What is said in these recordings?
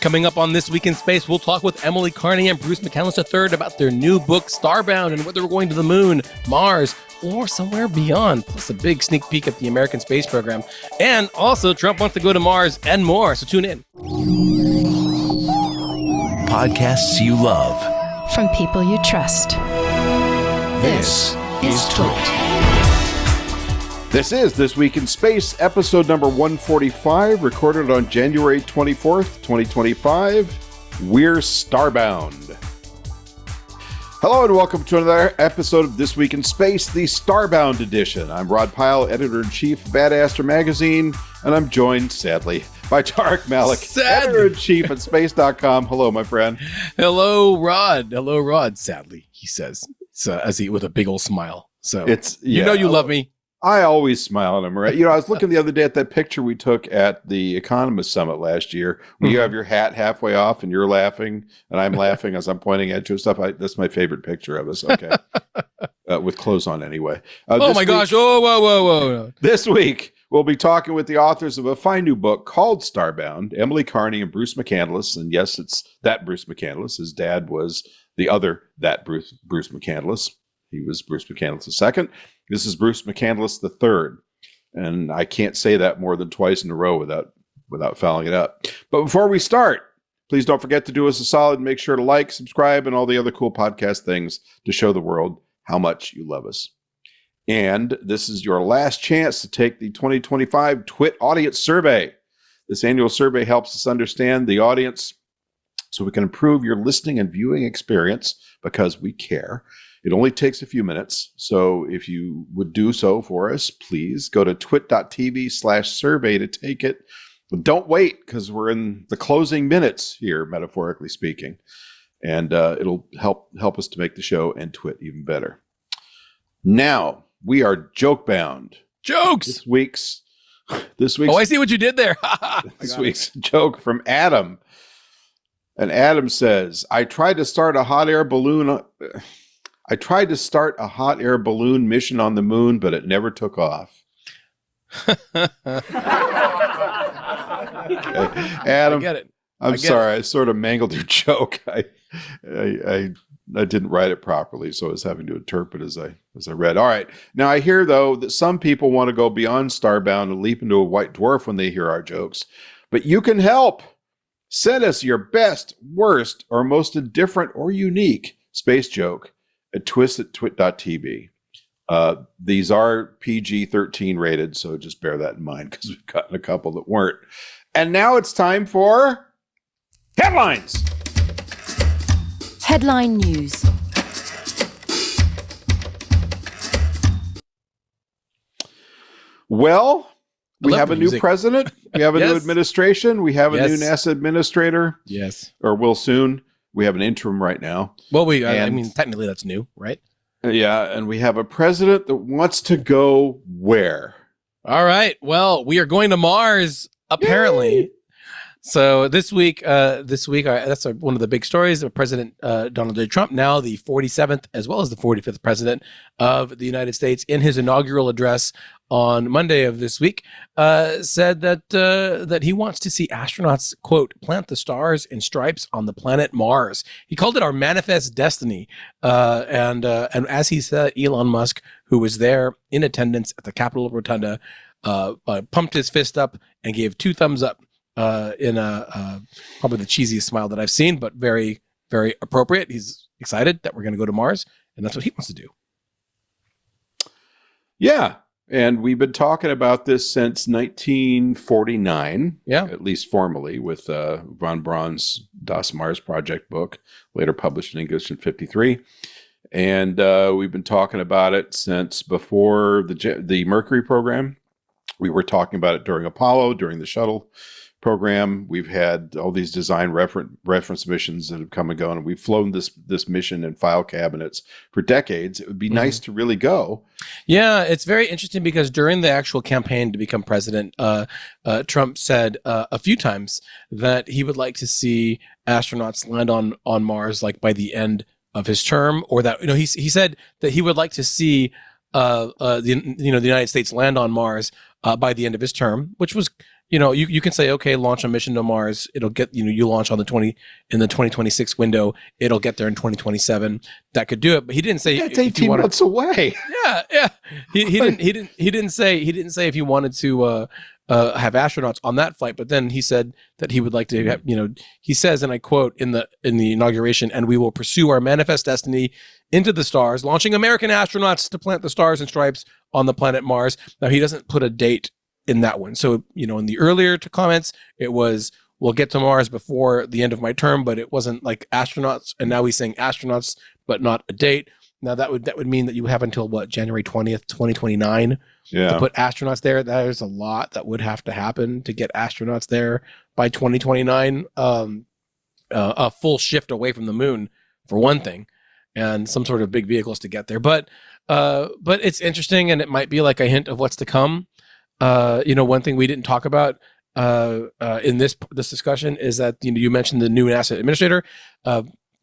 Coming up on This Week in Space, we'll talk with Emily Carney and Bruce McCandless III about their new book, Starbound, and whether we're going to the moon, Mars, or somewhere beyond, plus a big sneak peek at the American space program. And also, Trump wants to go to Mars and more, so tune in. Podcasts you love. From people you trust. This is Twit. This is This Week in Space, episode number 145, recorded on January 24th, 2025. We're Starbound. Hello and welcome to another episode of This Week in Space, the Starbound edition. I'm Rod Pyle, editor-in-chief of Badaster Magazine, and I'm joined, sadly, by Tariq Malik, editor-in-chief at space.com. Hello, my friend. Hello, Rod. Hello, Rod. Sadly, he says, as he with a big old smile. So you know you love me. I always smile at him, right? You know, I was looking the other day at that picture we took at the Economist Summit last year, where you have your hat halfway off and you're laughing, and I'm laughing as I'm pointing at you and stuff. That's my favorite picture of us. Okay, with clothes on anyway. Oh my gosh! Oh, whoa! This week we'll be talking with the authors of a fine new book called Starbound, Emily Carney and Bruce McCandless. And yes, it's that Bruce McCandless. His dad was the other that Bruce McCandless. He was Bruce McCandless II. This is Bruce McCandless III. And I can't say that more than twice in a row without fouling it up. But before we start, please don't forget to do us a solid and make sure to like, subscribe, and all the other cool podcast things to show the world how much you love us. And this is your last chance to take the 2025 Twit Audience Survey. This annual survey helps us understand the audience so we can improve your listening and viewing experience because we care. It only takes a few minutes, so if you would do so for us, please go to twit.tv/survey to take it. But don't wait, because we're in the closing minutes here, metaphorically speaking, and it'll help us to make the show and Twit even better. Now, we are joke-bound. Jokes! This week's Oh, I see what you did there. This week's joke from Adam. And Adam says, I tried to start a hot air balloon mission on the moon, but it never took off. Okay. Adam, I get it. I'm sorry. I sort of mangled your joke. I didn't write it properly, so I was having to interpret as I read. All right. Now I hear, though, that some people want to go beyond Starbound and leap into a white dwarf when they hear our jokes. But you can help. Send us your best, worst, or most indifferent or unique space joke at twit.tv. These are PG-13 rated, so just bear that in mind because we've gotten a couple that weren't. And now it's time for headlines. Headline news. Well, we have a new music. president. We have a new administration. We have a new NASA administrator. Yes. Or will soon. We have an interim right now. Well, I mean, technically that's new, right? Yeah, and we have a president that wants to go where? All right. Well, we are going to Mars, apparently. Yay! So this week, that's one of the big stories of President Donald J. Trump, now the 47th as well as the 45th president of the United States, in his inaugural address on Monday of this week, said that he wants to see astronauts, quote, plant the stars in stripes on the planet Mars. He called it our manifest destiny. And as he said, Elon Musk, who was there in attendance at the Capitol Rotunda, pumped his fist up and gave 2 thumbs up. In probably the cheesiest smile that I've seen, but very, very appropriate. He's excited that we're going to go to Mars, and that's what he wants to do. Yeah, and we've been talking about this since 1949, at least formally, with von Braun's Das Mars Project book, later published in English in 1953. And we've been talking about it since before the Mercury program. We were talking about it during Apollo, during the Shuttle program. We've had all these design reference missions that have come and gone, and we've flown this mission in file cabinets for decades. It would be nice to really go. Yeah, it's very interesting because during the actual campaign to become president, Trump said a few times that he would like to see astronauts land on Mars, like by the end of his term, or that he said that he would like to see the United States land on Mars by the end of his term, which was you can say, okay, launch a mission to Mars. It'll get, you launch in the 2026 window. It'll get there in 2027. That could do it. But he didn't say That's 18 months away. Yeah. He didn't say if you wanted to have astronauts on that flight. But then he said that he would like to have, he says, and I quote in the inauguration, "And we will pursue our manifest destiny into the stars, launching American astronauts to plant the stars and stripes on the planet Mars." Now, he doesn't put a date in that one. So, in the earlier comments, it was, "We'll get to Mars before the end of my term," but it wasn't like astronauts. And now he's saying astronauts, but not a date. Now that would mean that you have until January 20th, 2029 to put astronauts there. There's a lot that would have to happen to get astronauts there by 2029. A full shift away from the moon, for one thing, and some sort of big vehicles to get there. But it's interesting, and it might be like a hint of what's to come. One thing we didn't talk about in this discussion is that you mentioned the new NASA administrator.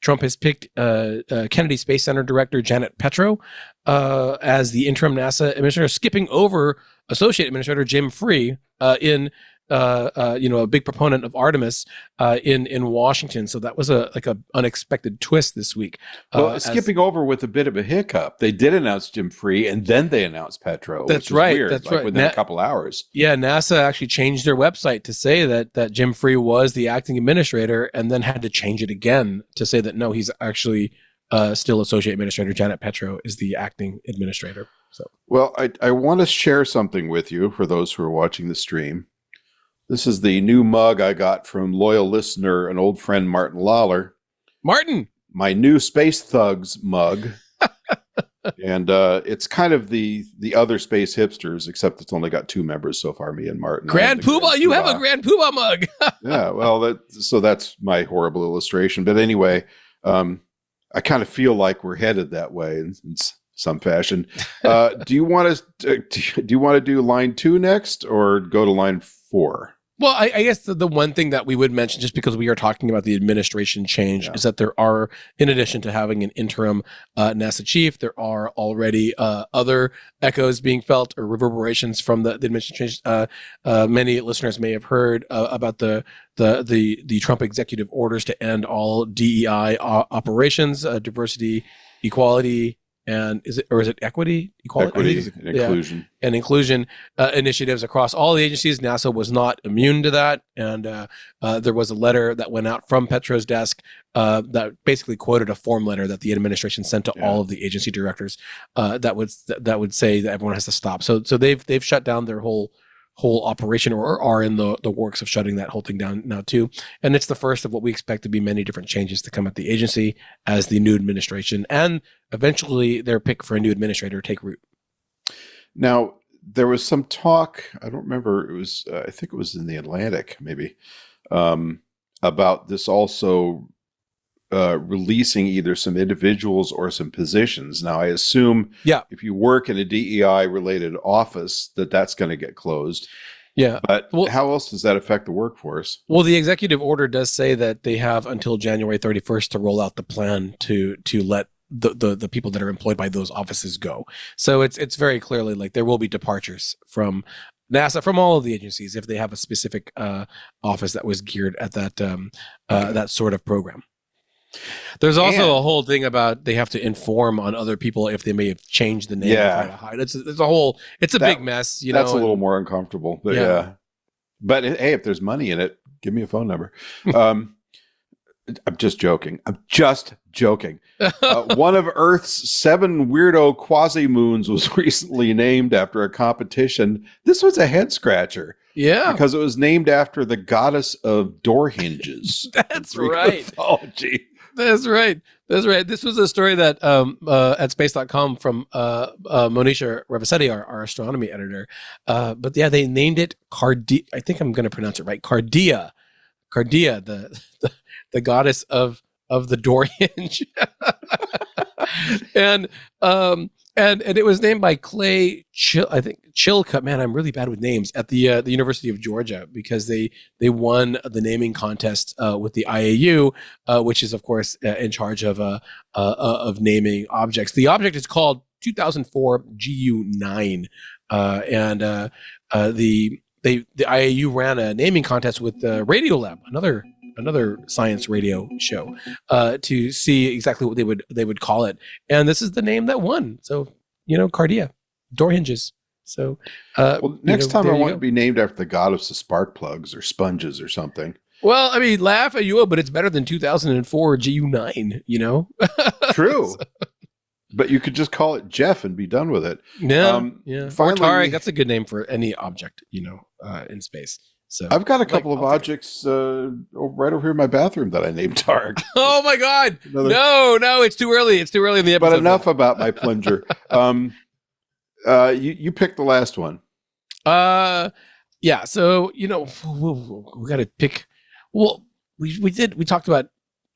Trump has picked Kennedy Space Center Director Janet Petro as the interim NASA administrator, skipping over Associate Administrator Jim Free in a big proponent of Artemis in Washington. So that was a unexpected twist this week. Skipping over with a bit of a hiccup. They did announce Jim Free, and then they announced Petro. That's right. Weird, that's right. Within a couple hours. Yeah, NASA actually changed their website to say that Jim Free was the acting administrator, and then had to change it again to say that no, he's actually still Associate Administrator. Janet Petro is the acting administrator. So, well, I want to share something with you for those who are watching the stream. This is the new mug I got from loyal listener and old friend Martin Lawler. Martin! My new Space Thugs mug. And it's kind of the other Space Hipsters, except it's only got 2 members so far, me and Martin. Grand Poobah! You have a Grand Poobah mug! Yeah, well, that's my horrible illustration. But anyway, I kind of feel like we're headed that way in some fashion. Do you want to do line 2 next, or go to line 4? Well, I guess the one thing that we would mention, just because we are talking about the administration change, is that there are, in addition to having an interim NASA chief, there are already other echoes being felt, or reverberations from the administration. Many listeners may have heard about the Trump executive orders to end all DEI operations, diversity, equality, and is it equity, equality, and inclusion, and inclusion initiatives across all the agencies. NASA was not immune to that, and there was a letter that went out from Petro's desk that basically quoted a form letter that the administration sent to all of the agency directors that would say that everyone has to stop. So they've shut down their whole operation, or are in the works of shutting that whole thing down now too. And it's the first of what we expect to be many different changes to come at the agency as the new administration and eventually their pick for a new administrator take root. Now, there was some talk, I don't remember, it was I think it was in the Atlantic maybe, about this also releasing either some individuals or some positions. Now, I assume if you work in a DEI related office, that's going to get closed. Yeah. But how else does that affect the workforce? Well, the executive order does say that they have until January 31st to roll out the plan to let the people that are employed by those offices go. So it's very clearly like there will be departures from NASA, from all of the agencies, if they have a specific office that was geared at that sort of program. There's also a whole thing about they have to inform on other people if they may have changed the name. To try to hide. It's a big mess. That's a little more uncomfortable. But But hey, if there's money in it, give me a phone number. I'm just joking. One of Earth's 7 weirdo quasi-moons was recently named after a competition. This was a head scratcher. Yeah. Because it was named after the goddess of door hinges. That's right. Mythology. That's right. This was a story that at space.com from Monisha Ravasetti, our astronomy editor. But yeah, they named it Cardea. I think I'm going to pronounce it right. Cardea, the goddess of the door hinge. and it was named by Clay Chilcutt. Man, I'm really bad with names, at the University of Georgia, because they won the naming contest with the IAU, which is of course in charge of naming objects. The object is called 2004 GU9, and the IAU ran a naming contest with Radiolab, another science radio show, to see exactly what they would call it, and this is the name that won. So Cardea, door hinges. So next time I want it to be named after the goddess of spark plugs or sponges or something. Well, I mean, laugh at you, but it's better than 2004 GU9. True. But you could just call it Jeff and be done with it. Yeah, Finally, or Tariq, that's a good name for any object, in space. So I've got a couple of objects right over here in my bathroom that I named Tariq. Oh my God! No, it's too early. It's too early in the episode. But enough about my plunger. You picked the last one. Yeah. So we got to pick. Well, we talked about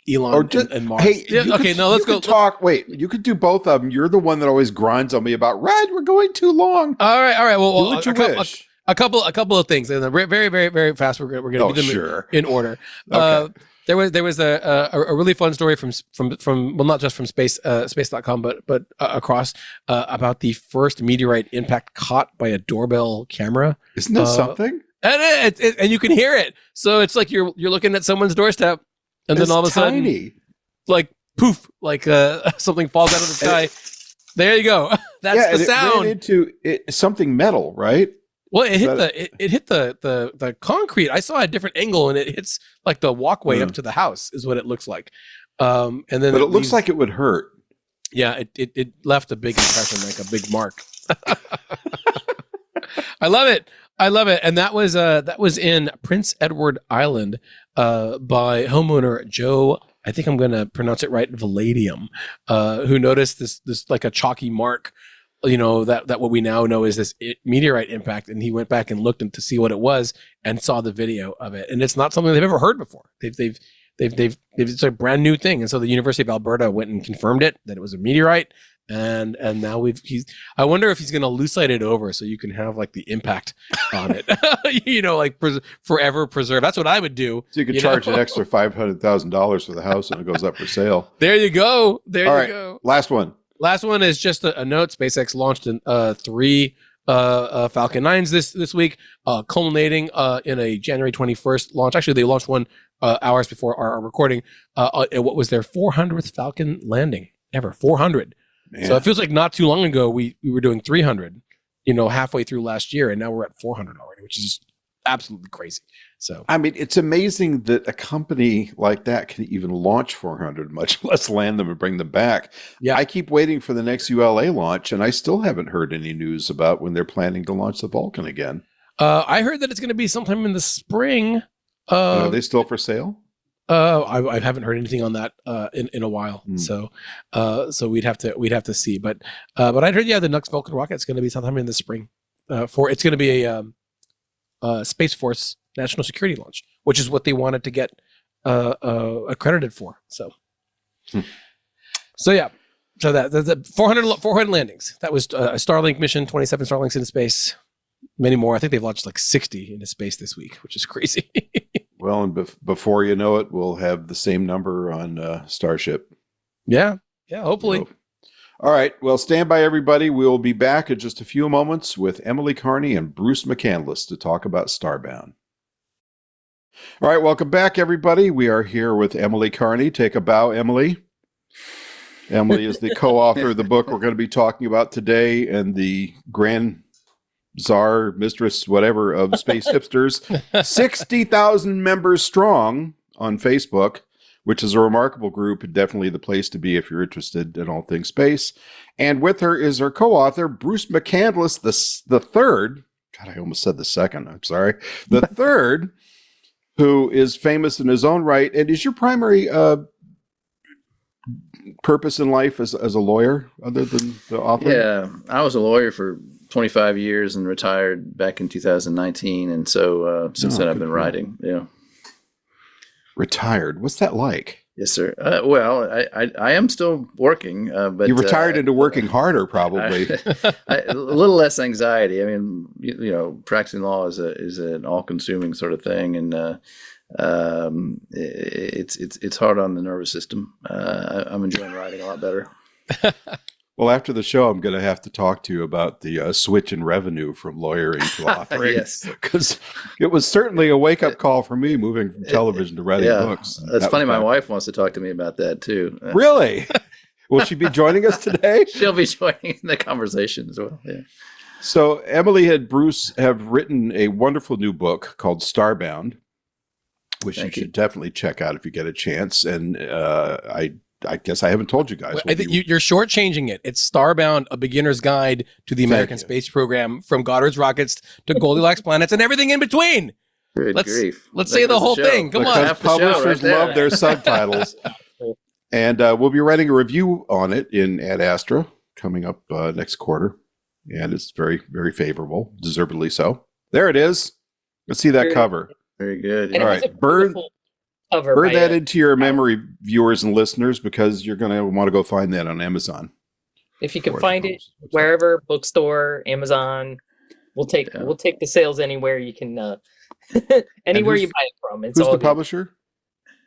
Elon and Mars. Hey, let's go. Talk. Wait, you could do both of them. You're the one that always grinds on me about, Rod, we're going too long. All right. Well, do what you wish. A couple of things, and very, very, very, very fast. We're going to do them in order. Okay. There was a really fun story from well, not just from space.com, but across about the first meteorite impact caught by a doorbell camera. Isn't that something? And you can hear it. So it's like you're looking at someone's doorstep, and then all of a sudden, like poof, like something falls out of the sky. There you go. That's the sound. It ran into something metal, right? Well, it hit the concrete. I saw a different angle, and it hits like the walkway up to the house is what it looks like. And then, but it looks like it would hurt. Yeah, it left a big impression, like a big mark. I love it. And that was in Prince Edward Island by homeowner Joe. I think I'm going to pronounce it right, Valadium, who noticed this like a chalky mark. That what we now know is this meteorite impact, and he went back and looked to see what it was and saw the video of it, and it's not something they've ever heard before. It's a brand new thing, and so the University of Alberta went and confirmed it that it was a meteorite, and now I wonder if he's going to lucite it over so you can have like the impact on it, like forever preserved. That's what I would do. So you could charge an extra $500,000 for the house when it goes up for sale. There you go. Go. Last one. Last one is just a note. SpaceX launched 3 Falcon 9s this week, culminating in a January 21st launch. Actually, they launched one hours before our recording. What was their 400th Falcon landing ever? 400. Man. So it feels like not too long ago we were doing 300, halfway through last year, and now we're at 400 already, which is absolutely crazy. So I mean, it's amazing that a company like that can even launch 400, much less land them and bring them back. Yeah, I keep waiting for the next ULA launch, and I still haven't heard any news about when they're planning to launch the Vulcan again. I heard that it's going to be sometime in the spring. Are they still for sale? I haven't heard anything on that in a while. So we'd have to see. But I heard the next Vulcan rocket is going to be sometime in the spring. It's going to be a Space Force national security launch, which is what they wanted to get accredited for. So yeah. So the 400 landings. That was a Starlink mission, 27 Starlinks into space. Many more. I think they've launched like 60 into space this week, which is crazy. Well, and before you know it, we'll have the same number on Starship. Yeah, hopefully. All right. Well, stand by, everybody. We'll be back in just a few moments with Emily Carney and Bruce McCandless to talk about Starbound. All right. Welcome back, everybody. We are here with Emily Carney. Take a bow, Emily. Emily is the co-author of the book we're going to be talking about today, and the grand czar, mistress, whatever, of space hipsters. 60,000 members strong on Facebook, which is a remarkable group. Definitely the place to be if you're interested in all things space. And with her is her co-author, Bruce McCandless, the third. God, I almost said the second. I'm sorry. The third, who is famous in his own right. And is your primary purpose in life as a lawyer, other than the author? Yeah, I was a lawyer for 25 years and retired back in 2019. And so since then I've been writing. Yeah. Retired. What's that like? Yes, sir. Well, I am still working, but you retired into working harder, probably. A little less anxiety. I mean, practicing law is an all-consuming sort of thing, and it's hard on the nervous system. I'm enjoying writing a lot better. Well, after the show, I'm going to have to talk to you about the switch in revenue from lawyering to authoring. Yes. Because it was certainly a wake-up call for me moving from television to writing books. That's That funny. was My bad. wife wants to talk to me about that too. Really? Will she be joining us today? She'll be joining the conversation as well. Yeah. So Emily and Bruce have written a wonderful new book called Starbound, which Thank you you. should definitely check out if you get a chance. And I guess I haven't told you guys. Well, I think you're shortchanging it. It's Starbound, a beginner's guide to the American you. space program, from Goddard's rockets to Goldilocks planets and everything in between. Good Let's- grief. let's There say the goes whole show. thing. Come on. because Half the show publishers right there. love their subtitles. And we'll be writing a review on it in Ad Astra coming up next quarter. And it's very, very favorable, deservedly so. There it is. Let's see that cover. Very good. And All it was right, a burn beautiful cover Burn by that a- into your memory, viewers and listeners, because you're going to want to go find that on Amazon. If you can Or find the it website. wherever, bookstore, Amazon, we'll take Yeah. the sales anywhere you can anywhere who's- you buy it from. It's Who's all the good. publisher?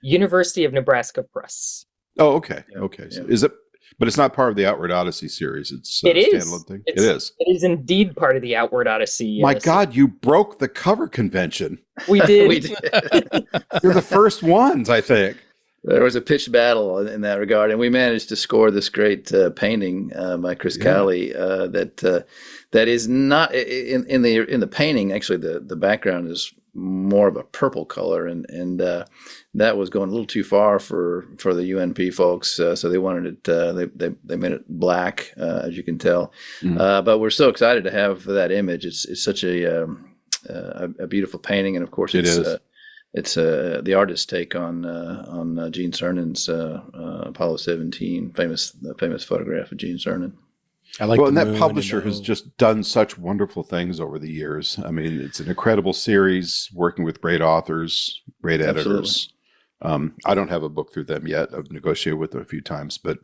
University of Nebraska Press. Oh, okay. Yeah, Okay. So yeah. is it? But it's not part of the Outward Odyssey series. It's a It is. standalone thing. It's- It is. It is indeed part of the Outward Odyssey. My yes. God, you broke the cover convention. we did. We did. You're the first ones, I think. There was a pitched battle in that regard, and we managed to score this great painting by Chris Yeah. Cowley that is not in the painting. Actually, the background is more of a purple color, and that was going a little too far for the UNP folks. So they wanted it. They made it black, as you can tell. Mhm. But we're so excited to have that image. It's such a beautiful painting, and of course, It it's is. it's the artist's take on Gene Cernan's Apollo 17, the famous photograph of Gene Cernan. I like Well, the and that moon publisher and has the- just done such wonderful things over the years. I mean, it's an incredible series, working with great authors, great editors. I don't have a book through them yet. I've negotiated with them a few times, but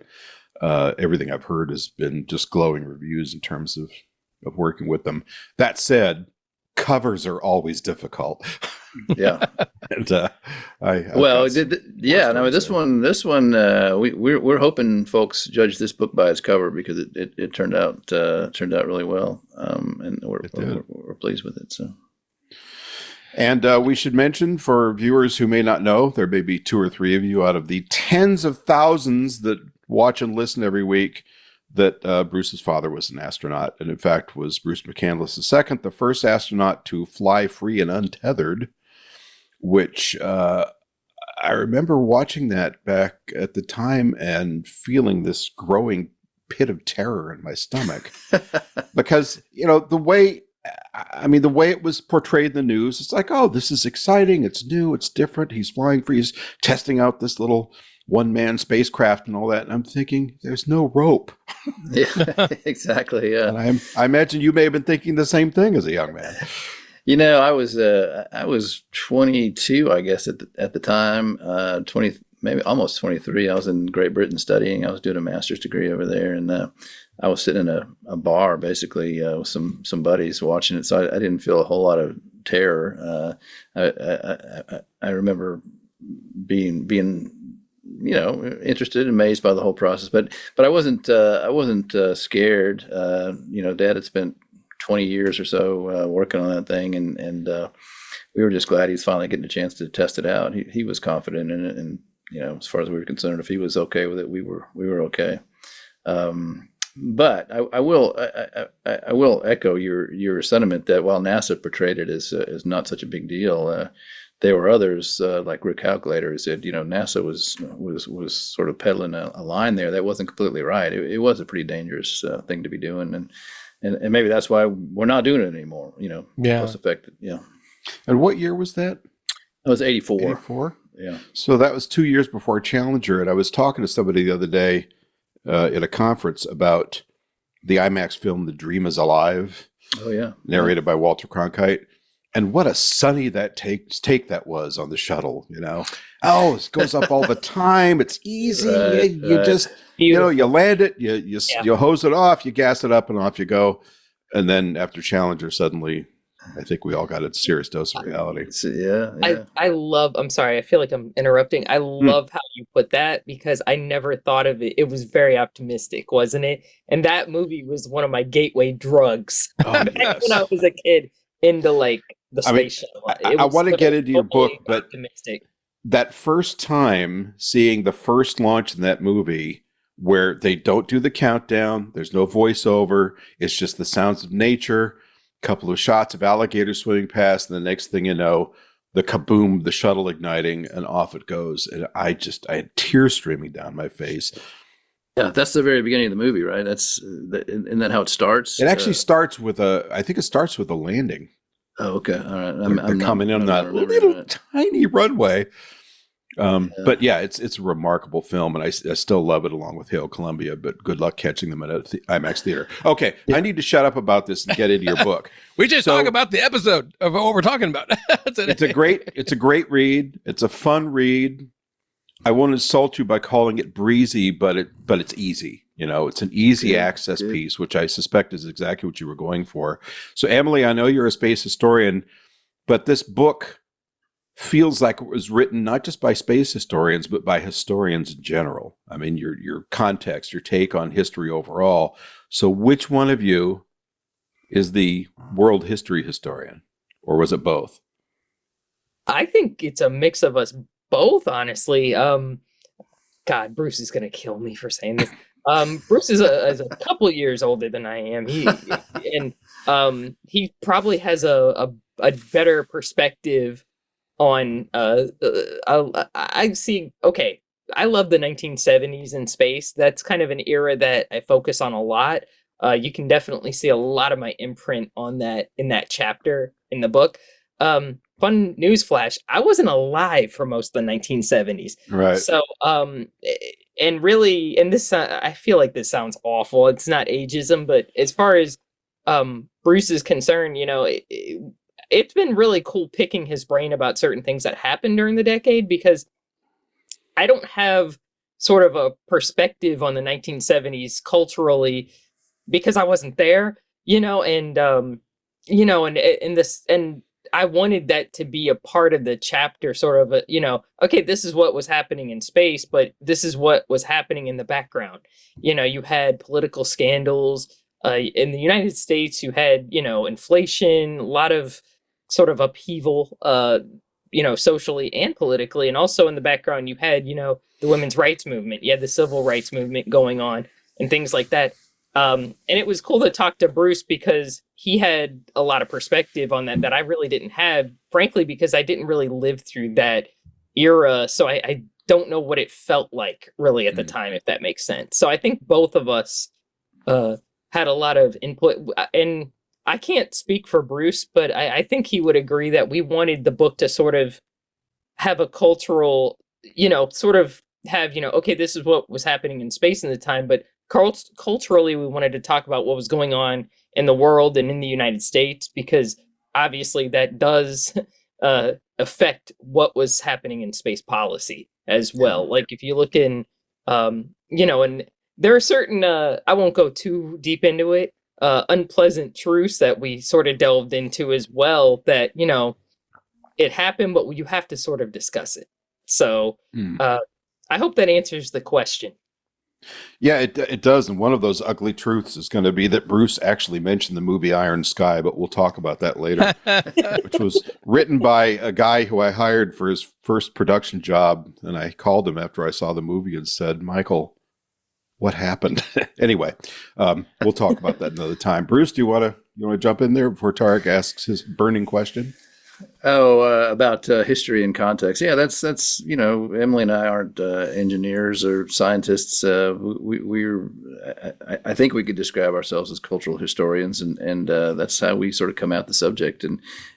everything I've heard has been just glowing reviews in terms of working with them. That said, covers are always difficult. Yeah. And I've Well, got some yeah. more No, this stories one, we're hoping folks judge this book by its cover because it turned out really well, and It did. we're pleased with it. So. And we should mention, for viewers who may not know, there may be 2 or 3 of you out of the tens of thousands that watch and listen every week, that Bruce's father was an astronaut, and in fact was Bruce McCandless II, the first astronaut to fly free and untethered, which I remember watching that back at the time and feeling this growing pit of terror in my stomach. Because, the way it was portrayed in the news, it's like, oh, this is exciting. It's new. It's different. He's flying free. He's testing out this little one-man spacecraft and all that. And I'm thinking, there's no rope. Yeah, exactly. Yeah. And I imagine you may have been thinking the same thing as a young man. I was 22, I guess, at the time, 20, maybe almost 23. I was in Great Britain studying. I was doing a master's degree over there, and I was sitting in a bar, basically, with some buddies watching it. So I didn't feel a whole lot of terror. I remember being interested, amazed by the whole process, but I wasn't scared. Dad had spent 20 years or so working on that thing, and we were just glad he was finally getting a chance to test it out. He was confident in it, and as far as we were concerned, if he was okay with it, we were okay. But I will echo your sentiment that while NASA portrayed it as not such a big deal, there were others like Rick Calculator who said, NASA was sort of peddling a line there that wasn't completely right. It was a pretty dangerous thing to be doing, and maybe that's why we're not doing it anymore. Yeah. Cost effective. Yeah, And what year was that? that was 84. 84? Yeah. So that was 2 years before Challenger. And I was talking to somebody the other day at a conference about the IMAX film The Dream is Alive, Oh yeah. narrated by Walter Cronkite. And what a sunny take that was on the shuttle, Oh, it goes up all the time. It's easy. Right, you right. just, Beautiful. you land it, you hose it off, you gas it up, and off you go. And then after Challenger, suddenly I think we all got a serious dose of reality. So, yeah. I love, I'm sorry, I feel like I'm interrupting. I love how you put that because I never thought of it. It was very optimistic, wasn't it? And that movie was one of my gateway drugs Oh, back yes. when I was a kid into like the space shuttle. I want to get into your book, but optimistic. that first time seeing the first launch in that movie where they don't do the countdown, there's no voiceover, it's just the sounds of nature, a couple of shots of alligators swimming past, and the next thing you know, the kaboom, the shuttle igniting, and off it goes. And I had tears streaming down my face. Yeah, that's the very beginning of the movie, right? Isn't that how it starts? It actually starts with I think it starts with a landing. Oh, okay. All right. They're coming in on that little tiny runway. But yeah, it's a remarkable film, and I still love it along with Hail Columbia, but good luck catching them at an IMAX theater. Okay, I need to shut up about this and get into your book. We just talk about the episode of what we're talking about. It's a great read. It's a fun read. I won't insult you by calling it breezy, but it's easy. You know, it's an easy access piece, which I suspect is exactly what you were going for. So, Emily, I know you're a space historian, but this book feels like it was written not just by space historians, but by historians in general. I mean, your context, your take on history overall. So which one of you is the world history historian? Or was it both? I think it's a mix of us both, honestly. God, Bruce is going to kill me for saying this. Bruce is a couple of years older than I am. He probably has a better perspective on I see. Okay, I love the 1970s in space. That's kind of an era that I focus on a lot. You can definitely see a lot of my imprint on that in that chapter in the book. Fun news flash, I wasn't alive for most of the 1970s. Right. So and really, and this I feel like this sounds awful. It's not ageism, but as far as Bruce is concerned, you know, it's been really cool picking his brain about certain things that happened during the decade, because I don't have sort of a perspective on the 1970s culturally because I wasn't there, you know, and I wanted that to be a part of the chapter, sort of a, you know, okay, this is what was happening in space, but this is what was happening in the background. You know, you had political scandals in the United States, you had, you know, inflation, a lot of sort of upheaval, you know, socially and politically. And also in the background, you had, you know, the women's rights movement, you had the civil rights movement going on and things like that. And it was cool to talk to Bruce because he had a lot of perspective on that I really didn't have, frankly, because I didn't really live through that era. So I don't know what it felt like really at the time, if that makes sense. So I think both of us had a lot of input, and I can't speak for Bruce, but I think he would agree that we wanted the book to sort of have a cultural, you know, sort of have, you know, okay, this is what was happening in space in the time, but culturally, we wanted to talk about what was going on in the world and in the United States, because obviously that does affect what was happening in space policy as well. Like if you look in, you know, and there are certain, I won't go too deep into it, unpleasant truths that we sort of delved into as well, that, you know, it happened, but you have to sort of discuss it. So I hope that answers the question. Yeah, it does. And one of those ugly truths is going to be that Bruce actually mentioned the movie Iron Sky, but we'll talk about that later, which was written by a guy who I hired for his first production job. And I called him after I saw the movie and said, Michael, what happened? Anyway, we'll talk about that another time. Bruce, do you want to jump in there before Tariq asks his burning question? About history and context. Yeah, that's you know, Emily and I aren't engineers or scientists. We're I think we could describe ourselves as cultural historians, and that's how we sort of come at the subject.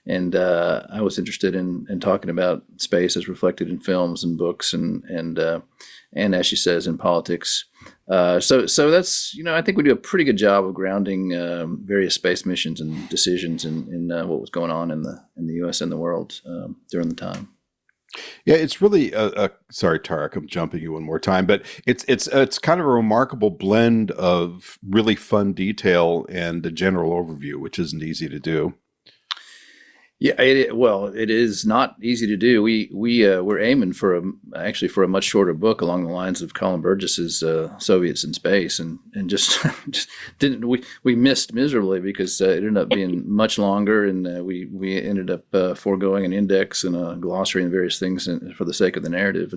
And I was interested in talking about space as reflected in films and books, and as she says, in politics. So that's, you know, I think we do a pretty good job of grounding various space missions and decisions in what was going on in the U.S. and the world during the time. Yeah, it's really sorry, Tariq, I'm jumping you one more time, but it's kind of a remarkable blend of really fun detail and a general overview, which isn't easy to do. Yeah, well, it is not easy to do. We're aiming for a much shorter book along the lines of Colin Burgess's Soviets in Space, and just just didn't we missed miserably because it ended up being much longer, and we ended up foregoing an index and a glossary and various things for the sake of the narrative,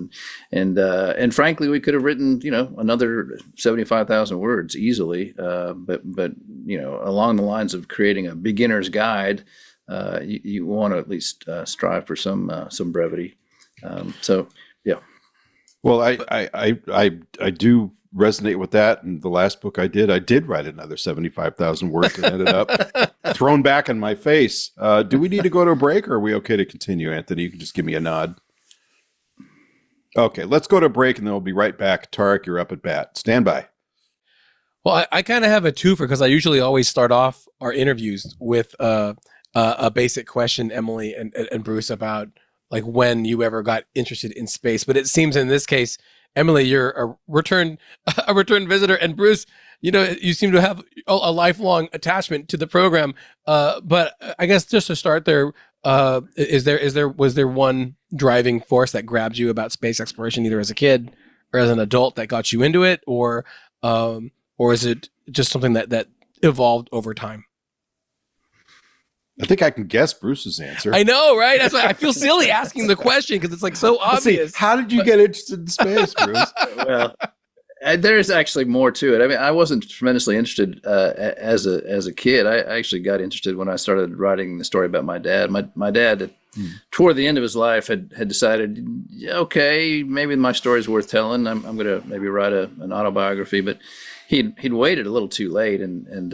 and frankly, we could have written another 75,000 words easily, but along the lines of creating a beginner's guide. You want to at least strive for some brevity. So, yeah. Well, I do resonate with that. And the last book I did write another 75,000 words and ended up thrown back in my face. Do we need to go to a break, or are we okay to continue, Anthony? You can just give me a nod. Okay, let's go to a break, and then we'll be right back. Tariq, you're up at bat. Stand by. Well, I kind of have a twofer because I usually always start off our interviews with a basic question, Emily and Bruce, about like when you ever got interested in space. But it seems in this case, Emily, you're a return visitor, and Bruce, you seem to have a lifelong attachment to the program. But I guess just to start there, was there one driving force that grabbed you about space exploration, either as a kid or as an adult, that got you into it, or is it just something that evolved over time? I think I can guess Bruce's answer. I know, right? That's why I feel silly asking the question, because it's like so obvious. How did you get interested in space, Bruce? Well, there's actually more to it. I mean, I wasn't tremendously interested as a kid. I actually got interested when I started writing the story about my dad. My dad, toward the end of his life, had decided, okay, maybe my story's worth telling. I'm going to maybe write an autobiography, but he'd waited a little too late, and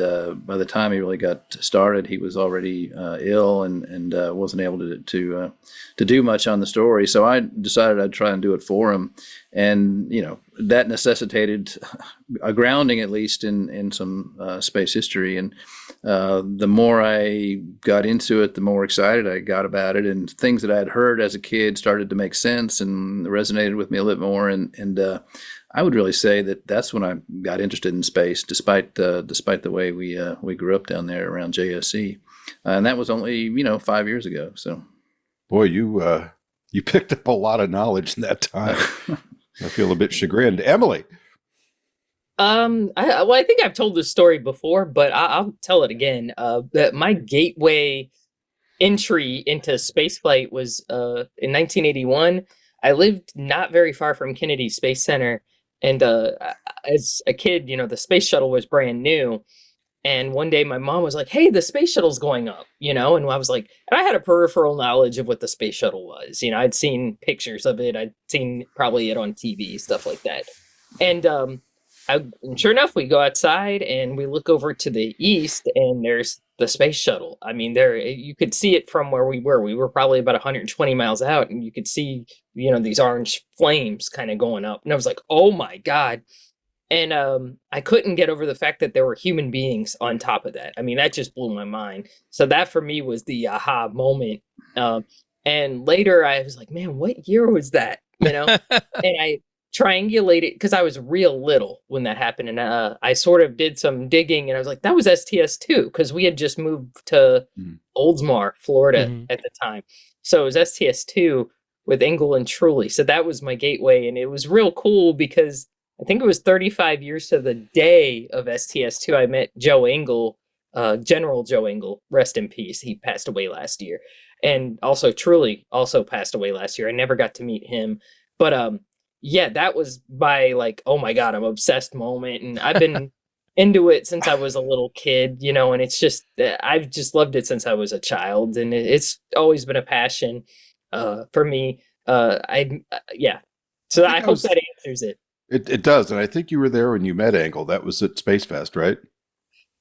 by the time he really got started, he was already ill and wasn't able to do much on the story. So I decided I'd try and do it for him, and that necessitated a grounding, at least in some space history. And the more I got into it, the more excited I got about it, and things that I had heard as a kid started to make sense and resonated with me a little bit more. And I would really say that's when I got interested in space, despite the way we grew up down there around JSC, and that was only 5 years ago. So, boy, you picked up a lot of knowledge in that time. I feel a bit chagrined. Emily. I think I've told this story before, but I'll tell it again. That my gateway entry into spaceflight was in 1981. I lived not very far from Kennedy Space Center. And as a kid, the space shuttle was brand new. And one day my mom was like, hey, the space shuttle's going up, and I was like, and I had a peripheral knowledge of what the space shuttle was. I'd seen pictures of it. I'd seen probably it on TV, stuff like that. And sure enough, we go outside and we look over to the east, and there's the space shuttle. I mean, you could see it from where we were. We were probably about 120 miles out, and you could see, these orange flames kind of going up. And I was like, oh my God. And I couldn't get over the fact that there were human beings on top of that. I mean, that just blew my mind. So that for me was the aha moment. And later I was like, man, what year was that? And I triangulated, because I was real little when that happened, and I sort of did some digging, and I was like, that was STS-2, because we had just moved to Oldsmar, Florida at the time. So it was STS-2 with Engel and Truly. So that was my gateway, and it was real cool because I think it was 35 years to the day of STS-2 I met Joe Engel, General Joe Engel, rest in peace. He passed away last year. And also Truly also passed away last year. I never got to meet him, but yeah, that was my like, oh my God, I'm obsessed moment. And I've been into it since I was a little kid, and it's just, I've just loved it since I was a child. And it's always been a passion for me. Yeah. So I hope that answers it. It does. And I think you were there when you met Engel. That was at Space Fest, right?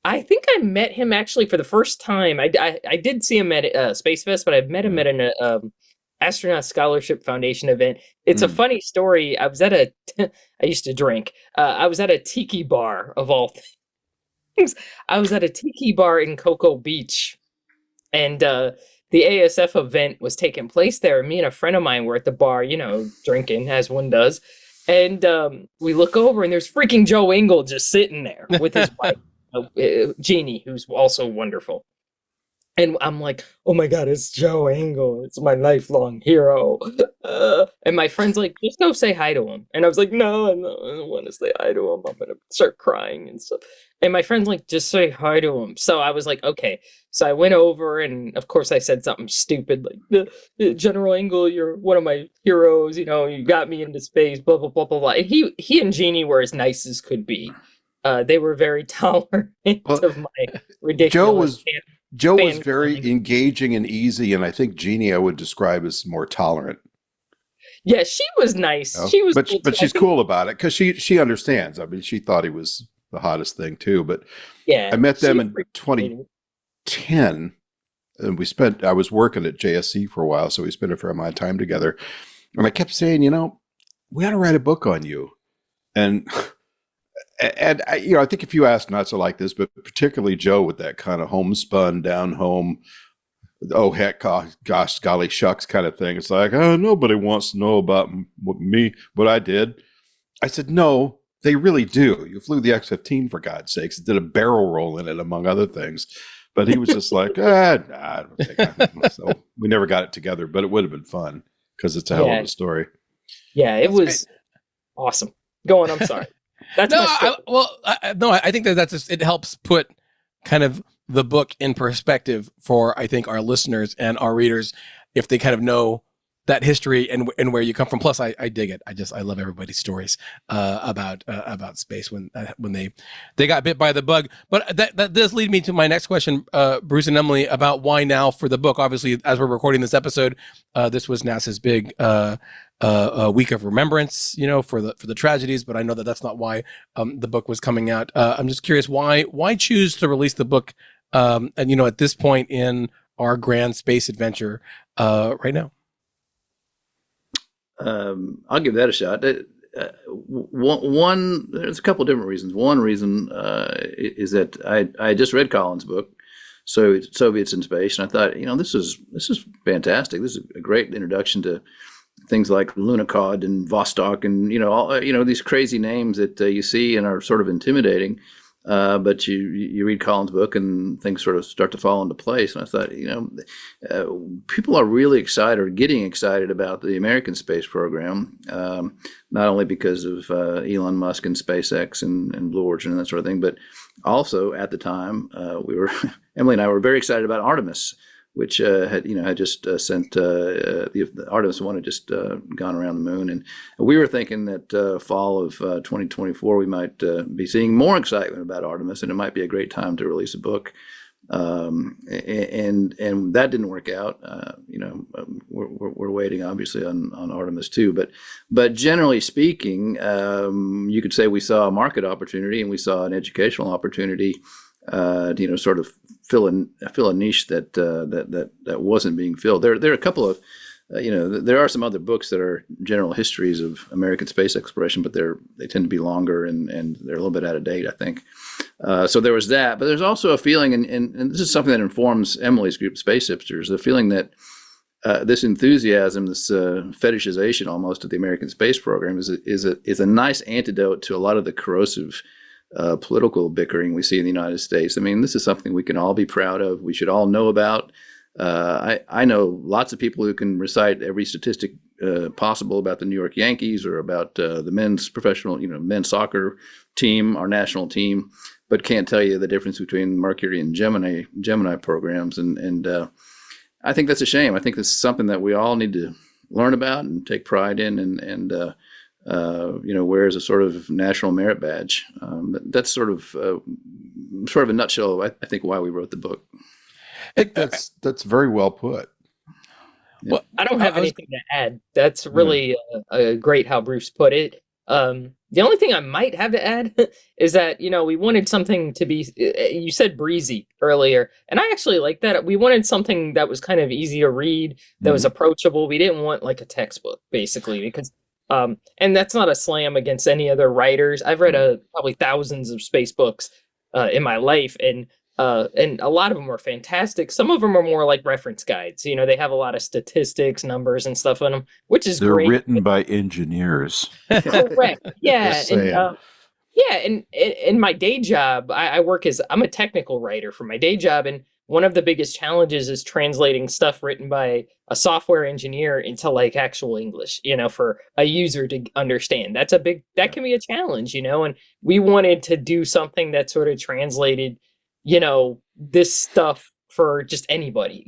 I think I met him actually for the first time. I did see him at Space Fest, but I've met him at an Astronaut Scholarship Foundation event. It's a funny story. I was at I used to drink. I was at a tiki bar of all things. I was at a tiki bar in Cocoa Beach, and the ASF event was taking place there. Me and a friend of mine were at the bar, drinking as one does. And we look over, and there's freaking Joe Engel just sitting there with his wife, Jeannie, who's also wonderful. And I'm like, oh my God, it's Joe Engel. It's my lifelong hero. And my friend's like, just go say hi to him. And I was like, no, I don't want to say hi to him. I'm going to start crying and stuff. And my friend's like, just say hi to him. So I was like, okay. So I went over, and of course I said something stupid like, General Engel, you're one of my heroes. You know, you got me into space, blah, blah, blah, blah, blah. And he and Jeannie were as nice as could be. They were very tolerant of my ridiculous Joe was fan very clubbing. engaging and easy, and I think Jeannie I would describe as more tolerant. Yeah, she was nice. You know? She was, but cool but too. I she's think- cool about it because she understands. I mean, she thought he was the hottest thing too. But Yeah, I met them she in appreciated it. 2010, and I was working at JSC for a while, so we spent a fair amount of time together. And I kept saying, we ought to write a book on you. And I think if you ask not so like this, but particularly Joe with that kind of homespun, down home, oh heck, gosh, golly shucks kind of thing. It's like, oh, nobody wants to know about what I did. I said, no, they really do. You flew the X-15 for God's sakes. It did a barrel roll in it, among other things. But he was just like, nah, I don't think so we never got it together, but it would have been fun because it's a hell of a story. Yeah, it That's was awesome. Go on, I'm sorry. That's No, my story. I think that's just, it helps put kind of the book in perspective for, I think, our listeners and our readers, if they kind of know that history and where you come from. Plus, I dig it. I love everybody's stories about space when they got bit by the bug. But that does lead me to my next question, Bruce and Emily, about why now for the book. Obviously, as we're recording this episode, this was NASA's big week of remembrance, for the tragedies. But I know that that's not why the book was coming out. I'm just curious why choose to release the book, and at this point in our grand space adventure right now. I'll give that a shot. There's a couple of different reasons. One reason is that I just read Colin's book, Soviets in Space, and I thought, this is fantastic. This is a great introduction to things like Lunokhod and Vostok, and all these crazy names that you see and are sort of intimidating. But you read Colin's book and things sort of start to fall into place. And I thought, people are really excited or getting excited about the American space program, not only because of Elon Musk and SpaceX and Blue Origin and that sort of thing, but also at the time Emily and I were very excited about Artemis, which had just sent the Artemis 1 had just gone around the moon, and we were thinking that fall of 2024 we might be seeing more excitement about Artemis, and it might be a great time to release a book. And that didn't work out. We're waiting obviously on Artemis 2, but generally speaking, you could say we saw a market opportunity and we saw an educational opportunity. Sort of fill a niche that wasn't being filled. There are a couple of, there are some other books that are general histories of American space exploration, but they tend to be longer and they're a little bit out of date, I think. So there was that, but there's also a feeling, and this is something that informs Emily's group, Space Hipsters, the feeling that this enthusiasm, this fetishization almost of the American space program is a nice antidote to a lot of the corrosive political bickering we see in the United States. I mean, this is something we can all be proud of. We should all know about. I know lots of people who can recite every statistic possible about the New York Yankees or about the men's professional, men's soccer team, our national team, but can't tell you the difference between Mercury and Gemini programs. And I think that's a shame. I think this is something that we all need to learn about and take pride in and wear as a sort of national merit badge. That's sort of a nutshell, I think, why we wrote the book. That's very well put. Well, I don't have anything to add. That's really great how Bruce put it. The only thing I might have to add is that, we wanted something to be, you said breezy earlier, and I actually like that. We wanted something that was kind of easy to read, that was approachable. We didn't want like a textbook, basically, because and that's not a slam against any other writers. I've read probably thousands of space books in my life, and a lot of them are fantastic. Some of them are more like reference guides. They have a lot of statistics, numbers, and stuff in them, which is They're great. written by engineers. Correct. Yeah. Just saying. And in my day job, I'm a technical writer for my day job, and one of the biggest challenges is translating stuff written by a software engineer into like actual English, for a user to understand. That can be a challenge, and we wanted to do something that sort of translated, this stuff for just anybody.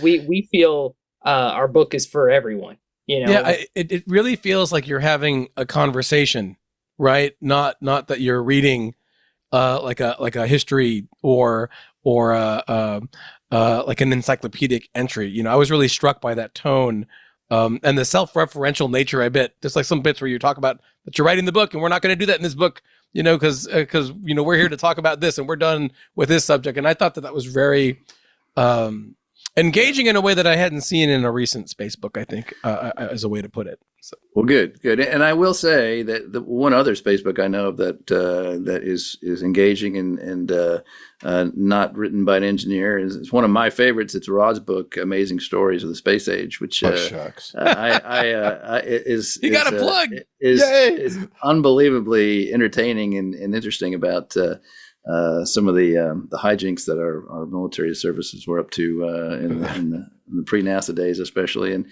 We feel our book is for everyone. Yeah, it really feels like you're having a conversation, right? Not that you're reading like a history or like an encyclopedic entry. I was really struck by that tone and the self-referential nature. I bet there's like some bits where you talk about that you're writing the book, and we're not going to do that in this book, because we're here to talk about this, and we're done with this subject. And I thought that was very engaging in a way that I hadn't seen in a recent space book, I think, as a way to put it. So. Well, good. And I will say that the one other space book I know of that is engaging and not written by an engineer is one of my favorites. It's Rod's book, Amazing Stories of the Space Age, which shucks. is you got a plug. Is unbelievably entertaining and interesting about some of the hijinks that our military services were up to in the pre-NASA days, especially. And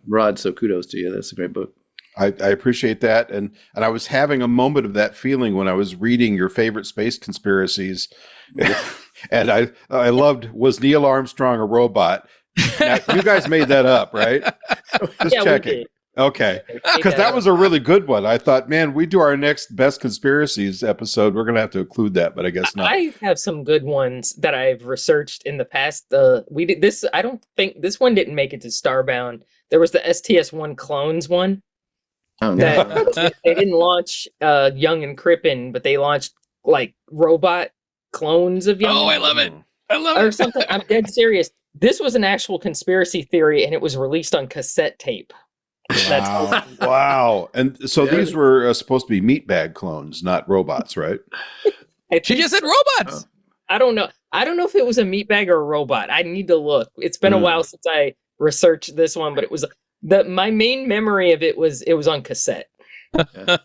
Rod, so kudos to you. That's a great book. I appreciate that, and I was having a moment of that feeling when I was reading your favorite space conspiracies, and I loved, was Neil Armstrong a robot? Now, you guys made that up, right? Just checking. Okay, because that was a really good one. I thought, man, we do our next best conspiracies episode, we're going to have to include that, but I guess not. I have some good ones that I've researched in the past. We did this. I don't think this one didn't make it to Starbound. There was the STS-1 clones one. Oh, no. They didn't launch Young and Crippen, but they launched like robot clones of Young. Oh, I love it. Or something. I'm dead serious. This was an actual conspiracy theory, and it was released on cassette tape. Wow. Wow. And so these were supposed to be meatbag clones, not robots, right? She just said robots. I don't know. I don't know if it was a meatbag or a robot. I need to look. It's been a while since I researched this one, but it was my main memory of it was on cassette. I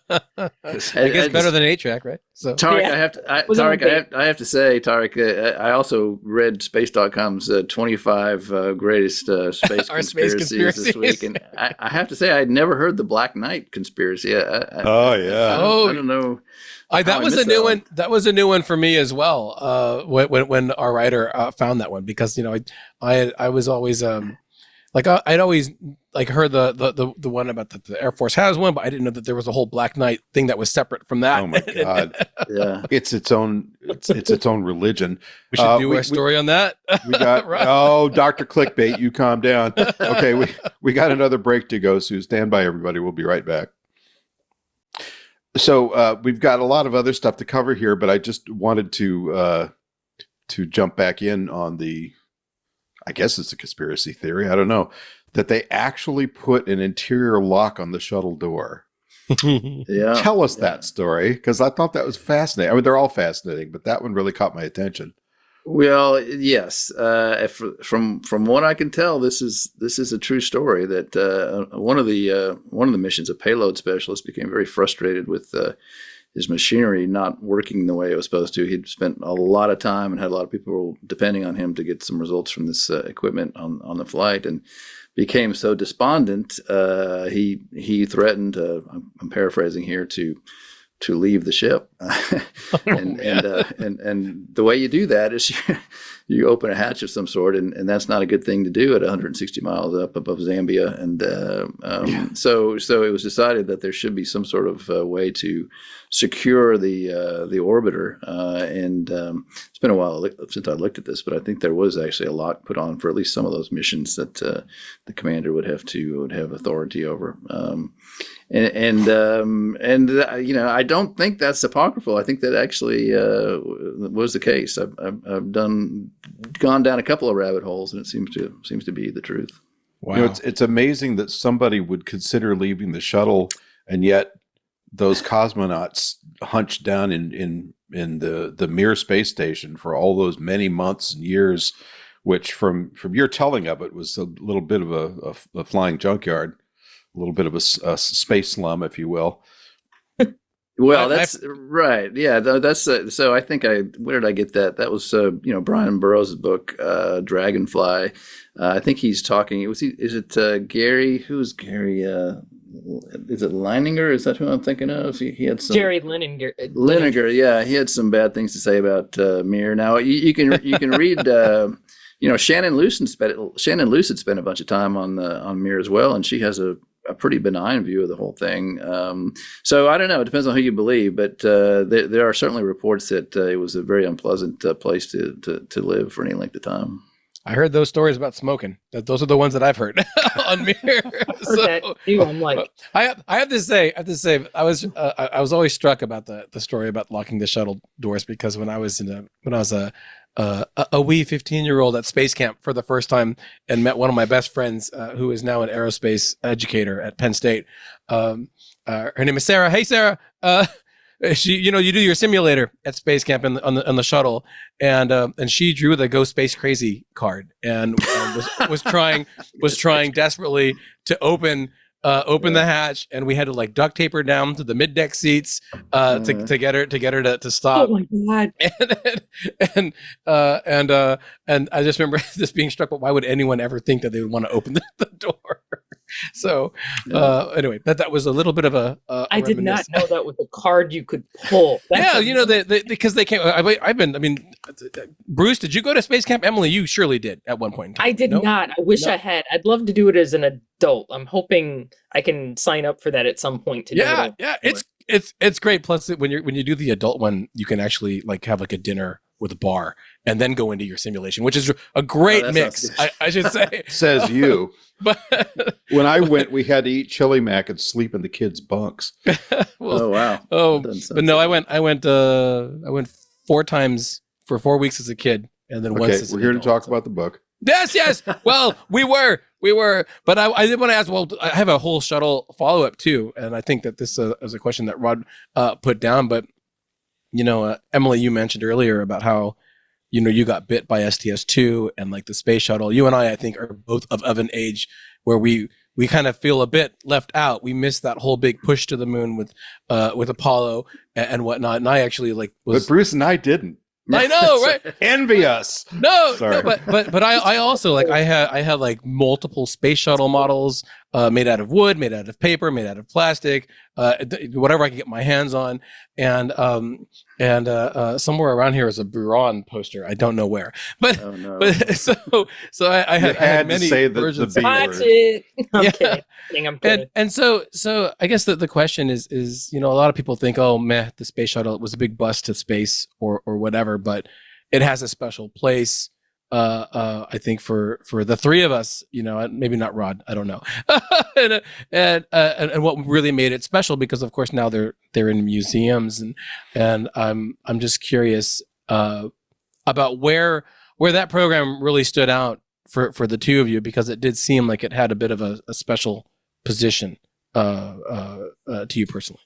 guess better than 8-track, right? So Tariq, yeah. I have to say, Tariq, I also read Space.com's 25 greatest space conspiracies this week, and I have to say I had never heard the Black Knight conspiracy. I don't know. That was a new one. That was a new one for me as well. When our writer found that one, because I was always I'd always heard the one about the Air Force has one, but I didn't know that there was a whole Black Knight thing that was separate from that. Oh my God. Yeah. It's its own religion. We should do a story on that. We got Dr. Clickbait, you calm down. Okay, we got another break to go, so stand by, everybody. We'll be right back. So we've got a lot of other stuff to cover here, but I just wanted to jump back in on the, I guess it's a conspiracy theory, I don't know, that they actually put an interior lock on the shuttle door. Yeah. Tell us that story, because I thought that was fascinating. I mean, they're all fascinating, but that one really caught my attention. Well, yes. From what I can tell, this is a true story. That one of the missions, a payload specialist, became very frustrated with his machinery not working the way it was supposed to. He'd spent a lot of time and had a lot of people depending on him to get some results from this equipment on the flight, and became so despondent, he threatened, I'm paraphrasing here, to leave the ship. And the way you do that is you open a hatch of some sort, and that's not a good thing to do at 160 miles up above Zambia. And so it was decided that there should be some sort of way to secure the orbiter. And it's been a while since I looked at this, but I think there was actually a lock put on for at least some of those missions that the commander would have authority over. I don't think that's apocryphal. I think that actually was the case. I've gone down a couple of rabbit holes, and it seems to be the truth. Wow. It's amazing that somebody would consider leaving the shuttle, and yet those cosmonauts hunched down in the Mir space station for all those many months and years, which from your telling of it was a little bit of a flying junkyard. A little bit of a space slum, if you will. Well, that's right. Yeah, that's so. I think where did I get that? That was Brian Burroughs' book, Dragonfly. I think he's talking. Is it Gary? Who's Gary? Is it Leininger? Is that who I'm thinking of? He had some Jerry Linenger. Linenger. Yeah, he had some bad things to say about Mir. Now you can read. Shannon Lucid spent a bunch of time on Mir as well, and she has a pretty benign view of the whole thing. So I don't know. It depends on who you believe, but there are certainly reports that it was a very unpleasant place to live for any length of time. I heard those stories about smoking. Those are the ones that I've heard on Mir. That too. I'm like, I have to say, I was always struck about the story about locking the shuttle doors, because when I was a wee 15-year-old at space camp for the first time and met one of my best friends, who is now an aerospace educator at Penn State. Her name is Sarah. Hey, Sarah. She, you do your simulator at space camp on the shuttle, and she drew the Go Space Crazy card and was trying desperately to open the hatch, and we had to like duct tape her down to the mid-deck seats to get her to stop. oh my God. And I just remember this being struck, but why would anyone ever think that they would want to open the door? So anyway, that was a little bit of a I did not know that was a card you could pull. Because they came. Bruce, did you go to space camp? Emily, you surely did at one point in time. I did not. I wish I had. I'd love to do it as an adult. I'm hoping I can sign up for that at some point to do it. Yeah, it's great. Plus, when you do the adult one, you can actually like have like a dinner with a bar and then go into your simulation, which is a great mix. I should say. Says you. But when I went, we had to eat chili mac and sleep in the kids' bunks. Oh wow! But no, I went 4 times for 4 weeks as a kid, and then once. Okay, we're here to talk about the book. Yes. Well, we were, but I did want to ask. Well, I have a whole shuttle follow up too, and I think that this is a question that Rod put down. But Emily, you mentioned earlier about how you got bit by STS-2 and like the space shuttle. You and I think, are both of an age where we kind of feel a bit left out. We missed that whole big push to the moon with Apollo and whatnot. And I actually but Bruce and I didn't. I know, right? Envy us. No, Sorry. but I also I had like multiple space shuttle models made out of wood, made out of paper, made out of plastic, whatever I could get my hands on, and somewhere around here is a Buran poster. I don't know where, but so I had many to say versions. the B Watch word. it. I'm kidding. I'm kidding. And so I guess the question is a lot of people think, oh meh, the space shuttle was a big bust to space or whatever, but it has a special place. I think for the three of us, maybe not Rod, I don't know, and what really made it special, because of course now they're in museums, and I'm just curious about where that program really stood out for the two of you, because it did seem like it had a bit of a special position to you personally.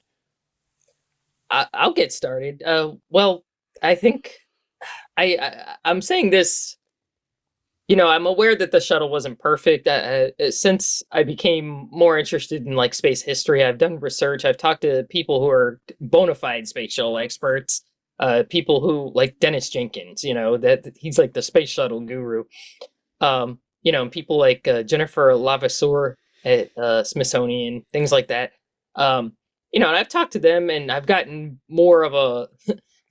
I'll get started. Well, I think I'm saying this. I'm aware that the shuttle wasn't perfect. Since I became more interested in like space history, I've done research. I've talked to people who are bona fide space shuttle experts, people who like Dennis Jenkins, that he's like the space shuttle guru. And people like Jennifer Lavaseur at Smithsonian, things like that. And I've talked to them, and I've gotten more of a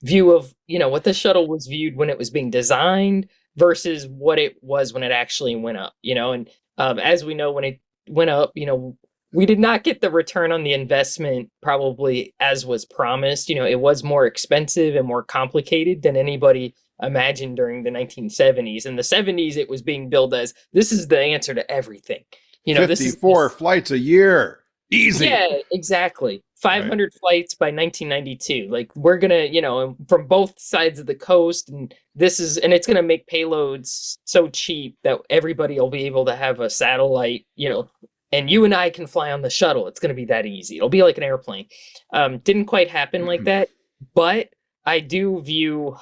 view of, what the shuttle was viewed when it was being designed versus what it was when it actually went up, and as we know, when it went up, we did not get the return on the investment probably as was promised. It was more expensive and more complicated than anybody imagined during the 1970s. In the 70s, it was being billed as, this is the answer to everything. 54 flights a year. Easy. Yeah, exactly. 500 flights by 1992. Like, we're gonna, from both sides of the coast, and it's gonna make payloads so cheap that everybody will be able to have a satellite, and you and I can fly on the shuttle. It's gonna be that easy. It'll be like an airplane. Didn't quite happen like that, but I view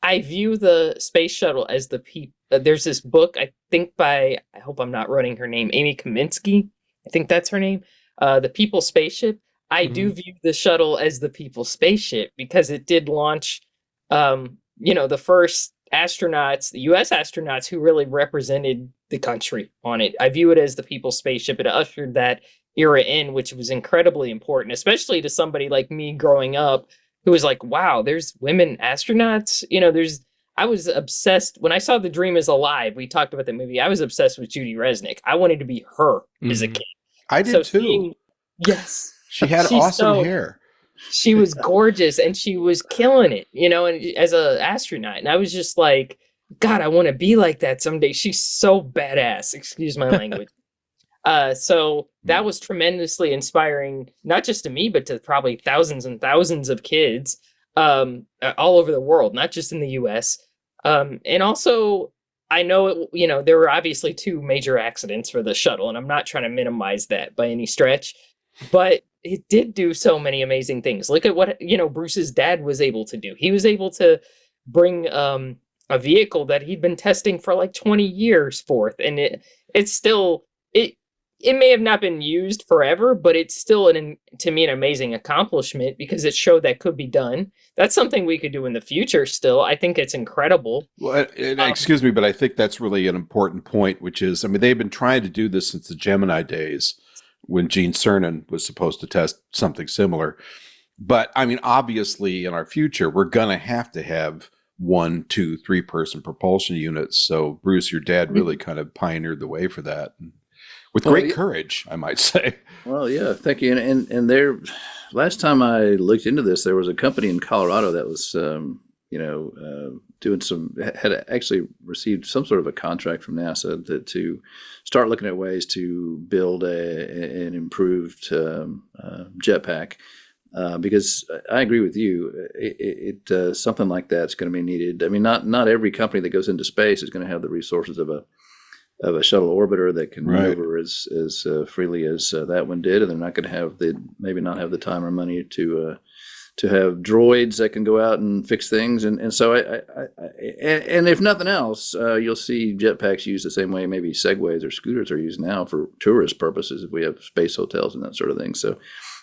the space shuttle as the people. There's this book, I think by, I hope I'm not running her name, Amy Kaminsky. I think that's her name. The People Spaceship. I do view the shuttle as the people's spaceship because it did launch, the first astronauts, the U.S. astronauts who really represented the country on it. I view it as the people's spaceship. It ushered that era in, which was incredibly important, especially to somebody like me growing up who was like, wow, there's women astronauts. I was obsessed when I saw The Dream Is Alive. We talked about the movie. I was obsessed with Judy Resnick. I wanted to be her as a kid. I did too. Yes. She had awesome hair. She was gorgeous and she was killing it, and as an astronaut. And I was just like, God, I want to be like that someday. She's so badass. Excuse my language. So that was tremendously inspiring, not just to me, but to probably thousands and thousands of kids all over the world, not just in the US. And also, I know, there were obviously 2 major accidents for the shuttle, and I'm not trying to minimize that by any stretch, but it did do so many amazing things. Look at what, Bruce's dad was able to do. He was able to bring a vehicle that he'd been testing for like 20 years forth, and it's still, it may have not been used forever, but it's still, to me, an amazing accomplishment because it showed that could be done. That's something we could do in the future still. I think it's incredible. Well, excuse me, but I think that's really an important point, which is, they've been trying to do this since the Gemini days when Gene Cernan was supposed to test something similar. But, obviously, in our future, we're going to have 1, 2, 3 person propulsion units. So, Bruce, your dad really kind of pioneered the way for that. With great courage, I might say. Well, yeah, thank you. And there, last time I looked into this, there was a company in Colorado that was, had actually received some sort of a contract from NASA to start looking at ways to build an improved jetpack. Because I agree with you, it something like that's going to be needed. Not every company that goes into space is going to have the resources of a shuttle orbiter that can maneuver as freely as that one did, and they're not going to maybe not have the time or money to have droids that can go out and fix things, and so and if nothing else, you'll see jetpacks used the same way maybe Segways or scooters are used now for tourist purposes. If we have space hotels and that sort of thing, so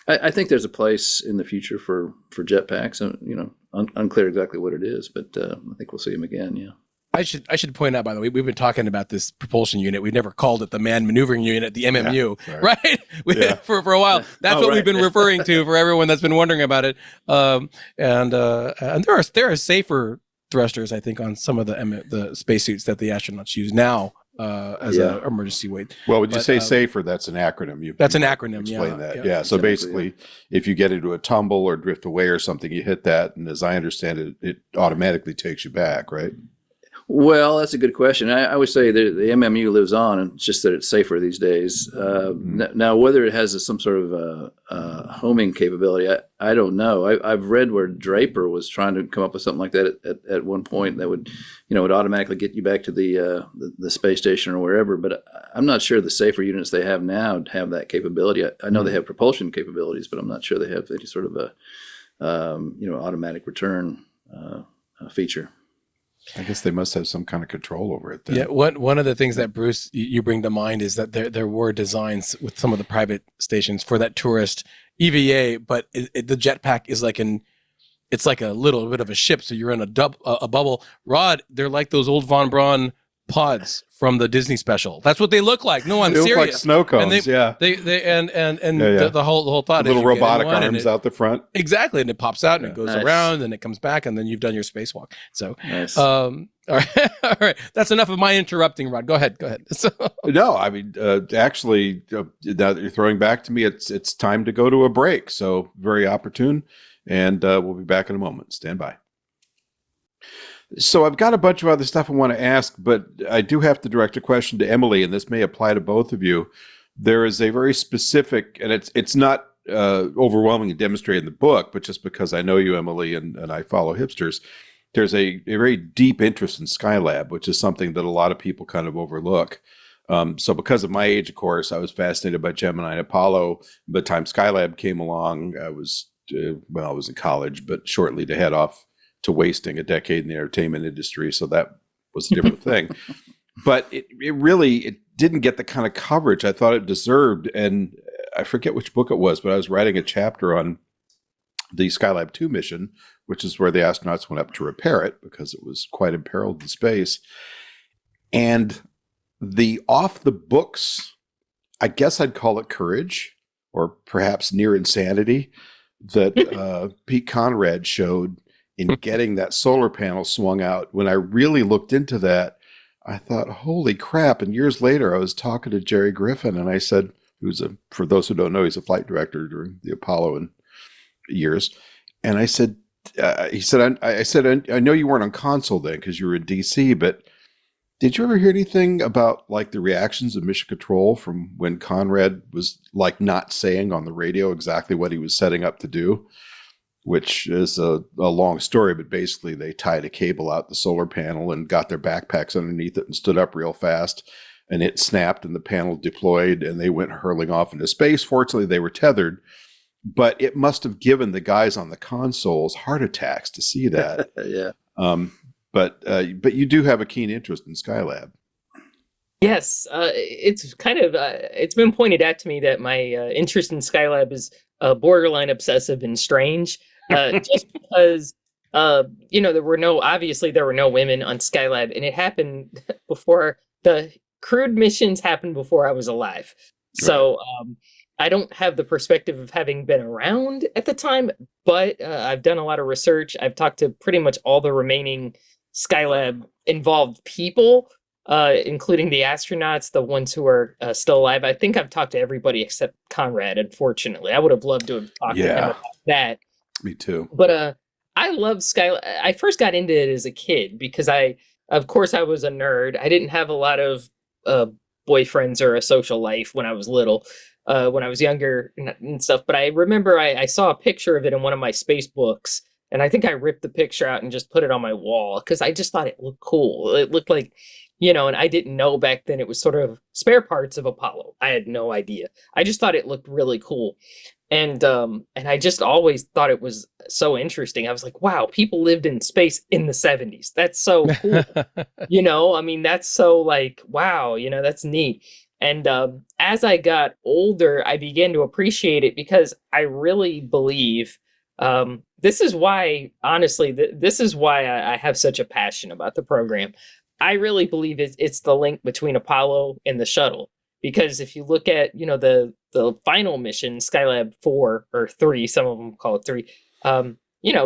I think there's a place in the future for jetpacks, and unclear exactly what it is, but I think we'll see them again. Yeah. I should point out, by the way, we've been talking about this propulsion unit. We've never called it the manned maneuvering unit, the MMU, right? For a while. That's what we've been referring to for everyone that's been wondering about it. And there are safer thrusters, I think, on some of the spacesuits that the astronauts use now as an emergency weight. Well, would you say safer? That's an acronym. That's an acronym. Explain that. Yeah. So basically, if you get into a tumble or drift away or something, you hit that, and as I understand it, it automatically takes you back, right? Well, that's a good question. I would say that the MMU lives on, and it's just that it's safer these days. Now, whether it has some sort of homing capability, I don't know. I've read where Draper was trying to come up with something like that at one point that would, would automatically get you back to the space station or wherever. But I'm not sure the safer units they have now have that capability. I know they have propulsion capabilities, but I'm not sure they have any sort of a automatic return feature. I guess they must have some kind of control over it then. Yeah, one of the things that, Bruce, you bring to mind is that there were designs with some of the private stations for that tourist EVA, but the jetpack is it's like a little bit of a ship, so you're in a bubble. Rod, they're like those old Von Braun pods from the Disney special. That's what they look like. No, I'm they serious. Look like snow cones. And the whole thought little is robotic arms out the front. Exactly, and it pops out and it goes around and it comes back, and then you've done your spacewalk. So, nice. All right. That's enough of my interrupting, Rod. Go ahead. So, no, actually, now that you're throwing back to me, it's time to go to a break. So very opportune, and we'll be back in a moment. Stand by. So I've got a bunch of other stuff I want to ask, but I do have to direct a question to Emily, and this may apply to both of you. There is a very specific, and it's not overwhelmingly demonstrated in the book, but just because I know you, Emily, and I follow hipsters, there's a very deep interest in Skylab, which is something that a lot of people kind of overlook. So because of my age, of course, I was fascinated by Gemini and Apollo. By the time Skylab came along, I was in college, but shortly to head off to wasting a decade in the entertainment industry. So that was a different thing. But it really didn't get the kind of coverage I thought it deserved. And I forget which book it was, but I was writing a chapter on the Skylab 2 mission, which is where the astronauts went up to repair it because it was quite imperiled in space. And the off the books, I guess I'd call it courage, or perhaps near insanity, that Pete Conrad showed in getting that solar panel swung out. When I really looked into that, I thought, holy crap. And years later, I was talking to Jerry Griffin, and I said, for those who don't know, he's a flight director during the Apollo years. And I said, he said, I know you weren't on console then because you were in DC, but did you ever hear anything about like the reactions of Mission Control from when Conrad was like not saying on the radio exactly what he was setting up to do? Which is a long story, but basically they tied a cable out the solar panel and got their backpacks underneath it and stood up real fast, and it snapped and the panel deployed and they went hurling off into space. Fortunately, they were tethered, but it must have given the guys on the consoles heart attacks to see that. Yeah. But you do have a keen interest in Skylab. Yes, it's kind of it's been pointed out to me that my interest in Skylab is borderline obsessive and strange. Just because there were no women on Skylab, and it happened before the crewed missions happened before I was alive. So I don't have the perspective of having been around at the time, but I've done a lot of research. I've talked to pretty much all the remaining Skylab involved people, including the astronauts, the ones who are still alive. I think I've talked to everybody except Conrad, unfortunately. I would have loved to have talked to him about that. Me too. But I love Skylab. I first got into it as a kid because of course, I was a nerd. I didn't have a lot of boyfriends or a social life when I was little, when I was younger and stuff. But I remember I saw a picture of it in one of my space books, and I think I ripped the picture out and just put it on my wall because I just thought it looked cool. It looked like, and I didn't know back then it was sort of spare parts of Apollo. I had no idea. I just thought it looked really cool. And I just always thought it was so interesting. I was like, wow, people lived in space in the 70s. That's so cool. That's so like, wow, that's neat. And as I got older, I began to appreciate it because I really believe this is why, honestly, this is why I have such a passion about the program. I really believe it's the link between Apollo and the shuttle. Because if you look at, the final mission, Skylab 4 or 3, some of them call it 3,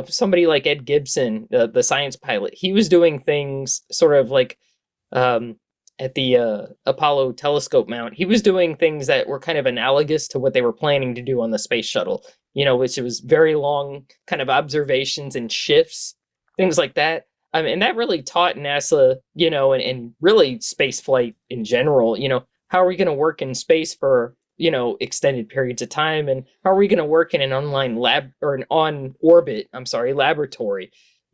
somebody like Ed Gibson, the science pilot, he was doing things sort of like at the Apollo telescope mount. He was doing things that were kind of analogous to what they were planning to do on the space shuttle, which it was very long kind of observations and shifts, things like that. And that really taught NASA, and really space flight in general, how are we going to work in space for, extended periods of time? And how are we going to work in an laboratory,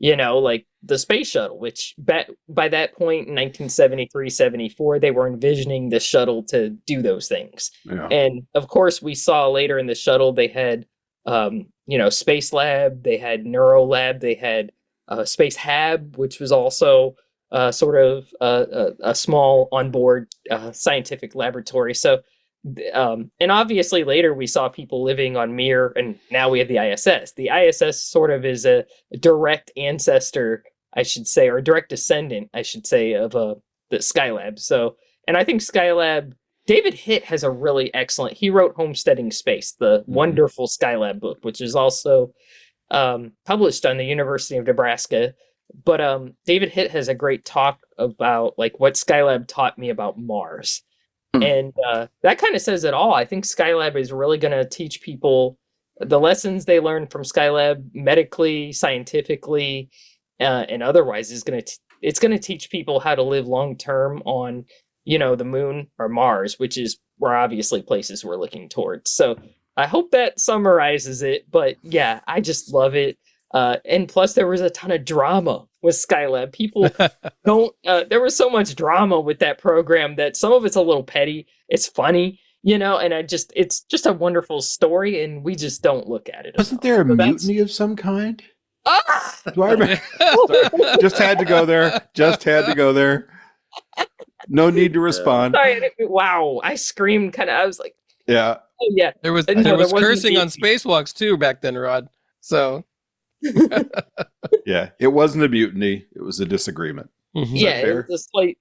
like the space shuttle, which by that point in 1973, 74, they were envisioning the shuttle to do those things. Yeah. And of course, we saw later in the shuttle, they had, Space Lab, they had Neuro Lab, they had Space Hab, which was also sort of a small onboard scientific laboratory. So, and obviously later we saw people living on Mir, and now we have the ISS. The ISS sort of is a direct ancestor, I should say, or a direct descendant, I should say, of the Skylab. So, and I think Skylab, David Hitt has a really excellent, he wrote Homesteading Space, the wonderful Skylab book, which is also published on the University of Nebraska. But David Hitt has a great talk about like what Skylab taught me about Mars. And that kind of says it all. I think Skylab is really going to teach people the lessons they learned from Skylab medically, scientifically, and otherwise it's going to teach people how to live long term on, the moon or Mars, which is where obviously places we're looking towards. So I hope that summarizes it. But yeah, I just love it. And plus there was a ton of drama with Skylab. People there was so much drama with that program that some of it's a little petty. It's funny, and it's just a wonderful story, and we just don't look at it. Wasn't there a mutiny of some kind? Do I remember? Just had to go there. No need to respond. Sorry, wow. I screamed I was like, yeah. Oh yeah, There was No, there was wasn't cursing the- on spacewalks too back then, Rod. So Yeah, it wasn't a mutiny; it was a disagreement. mhm. Is that Yeah, fair? it was a slight.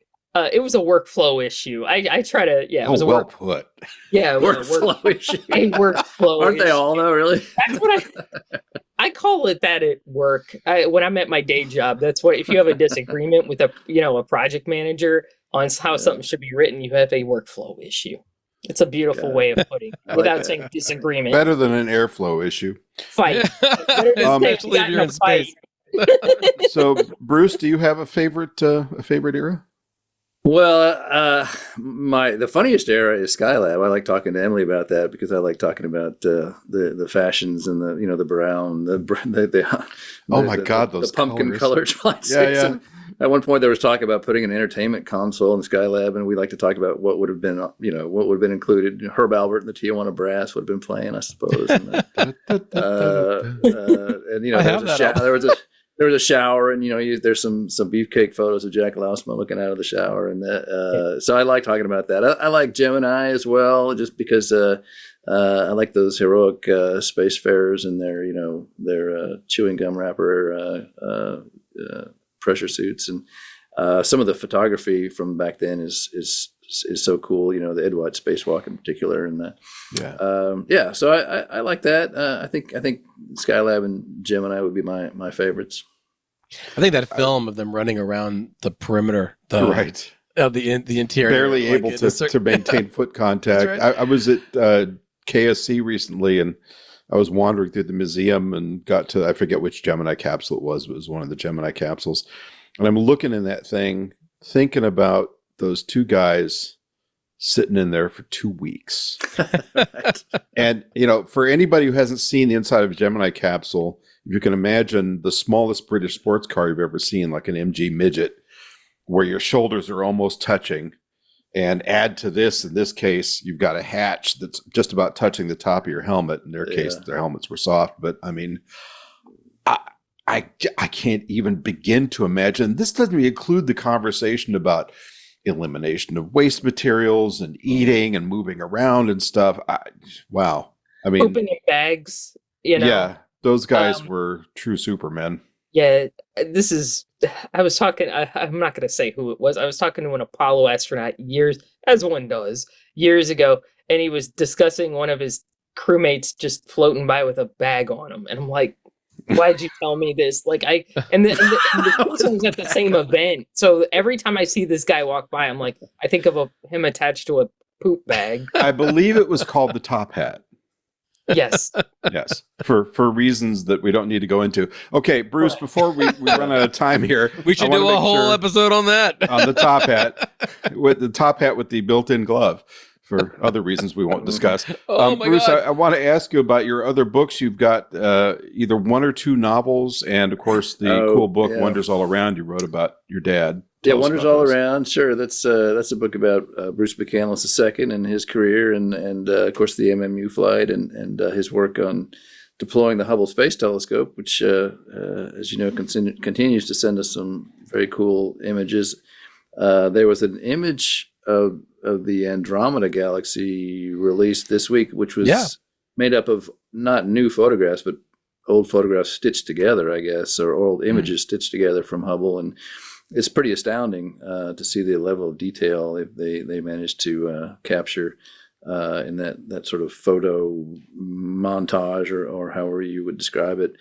It was a workflow issue. I try to. Yeah, it was a well work. put. Yeah, it was a Workflow issue. a workflow. Aren't they issue. all though? Really? That's what I call it that at work. When I'm at my day job, that's what if you have a disagreement with a project manager on how something should be written, you have a workflow issue. It's a beautiful Yeah. way of putting it, I like without that. saying disagreement. Better than an airflow issue. Fight. Better to say Especially we if got you're a in space. fight. So, Bruce, do you have a favorite era? Well, the funniest era is Skylab. I like talking to Emily about that because I like talking about the fashions and the brown, Oh my God, those the pumpkin colors. colored lights. Yeah, yeah. At one point, there was talk about putting an entertainment console in Skylab, and we like to talk about what would have been, what would have been included. Herb Albert and the Tijuana Brass would have been playing, I suppose. And, and I have that album. there was a shower, and there's some beefcake photos of Jack Lousma looking out of the shower, and so I like talking about that. I like Gemini as well, just because I like those heroic spacefarers and their chewing gum wrapper pressure suits, and some of the photography from back then is so cool. The Ed White spacewalk in particular, and So I like that. I think Skylab and Gemini would be my favorites. I think that film of them running around the perimeter, Right. of the interior, Barely like, able in a certain- to maintain foot contact. That's right. I was at KSC recently, and I was wandering through the museum and got to, I forget which Gemini capsule it was, but it was one of the Gemini capsules. And I'm looking in that thing, thinking about those two guys sitting in there for 2 weeks. And, for anybody who hasn't seen the inside of a Gemini capsule, if you can imagine the smallest British sports car you've ever seen, like an MG Midget, where your shoulders are almost touching, and add to this, in this case, you've got a hatch that's just about touching the top of your helmet. In their case, their helmets were soft, but I mean, I can't even begin to imagine. This doesn't even include the conversation about elimination of waste materials and eating and moving around and stuff. Wow. I mean, Opening bags. yeah, those guys were true supermen. Yeah, this is. I was talking. I'm not going to say who it was. I was talking to an Apollo astronaut as one does, years ago, and he was discussing one of his crewmates just floating by with a bag on him, and I'm like, "Why'd you tell me this?" Like and the person was at the same event, so every time I see this guy walk by, I'm like, I think of him attached to a poop bag. I believe it was called the Top Hat. Yes. Yes, for reasons that we don't need to go into. Okay, Bruce, before we run out of time here, We should do a whole episode on that. on the top hat, with the built-in glove, for other reasons we won't discuss. Oh my Bruce, God. I want to ask you about your other books. You've got either one or two novels, and of course the cool book "Wonders All Around" you wrote about your dad. Yeah, Tell us Wonders about All those. Around. Sure, that's a book about Bruce McCandless II and his career, and of course the MMU flight and his work on deploying the Hubble Space Telescope, which, as you know, continues to send us some very cool images. There was an image of the Andromeda Galaxy released this week, which was made up of not new photographs, but old photographs stitched together, I guess, or old images stitched together from Hubble. And it's pretty astounding to see the level of detail they managed to capture in that sort of photo montage or however you would describe it.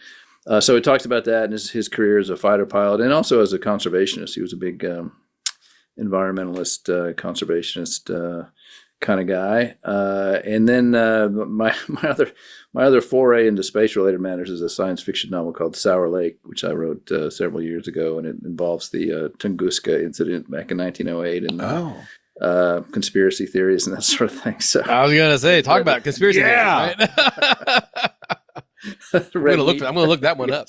So it talks about that and his career as a fighter pilot and also as a conservationist. He was a big environmentalist, conservationist kind of guy. And then my other foray into space-related matters is a science fiction novel called Sour Lake, which I wrote several years ago, and it involves the Tunguska incident back in 1908 and conspiracy theories and that sort of thing. So I was gonna say, talk about conspiracy theories, right? I'm gonna look that one up.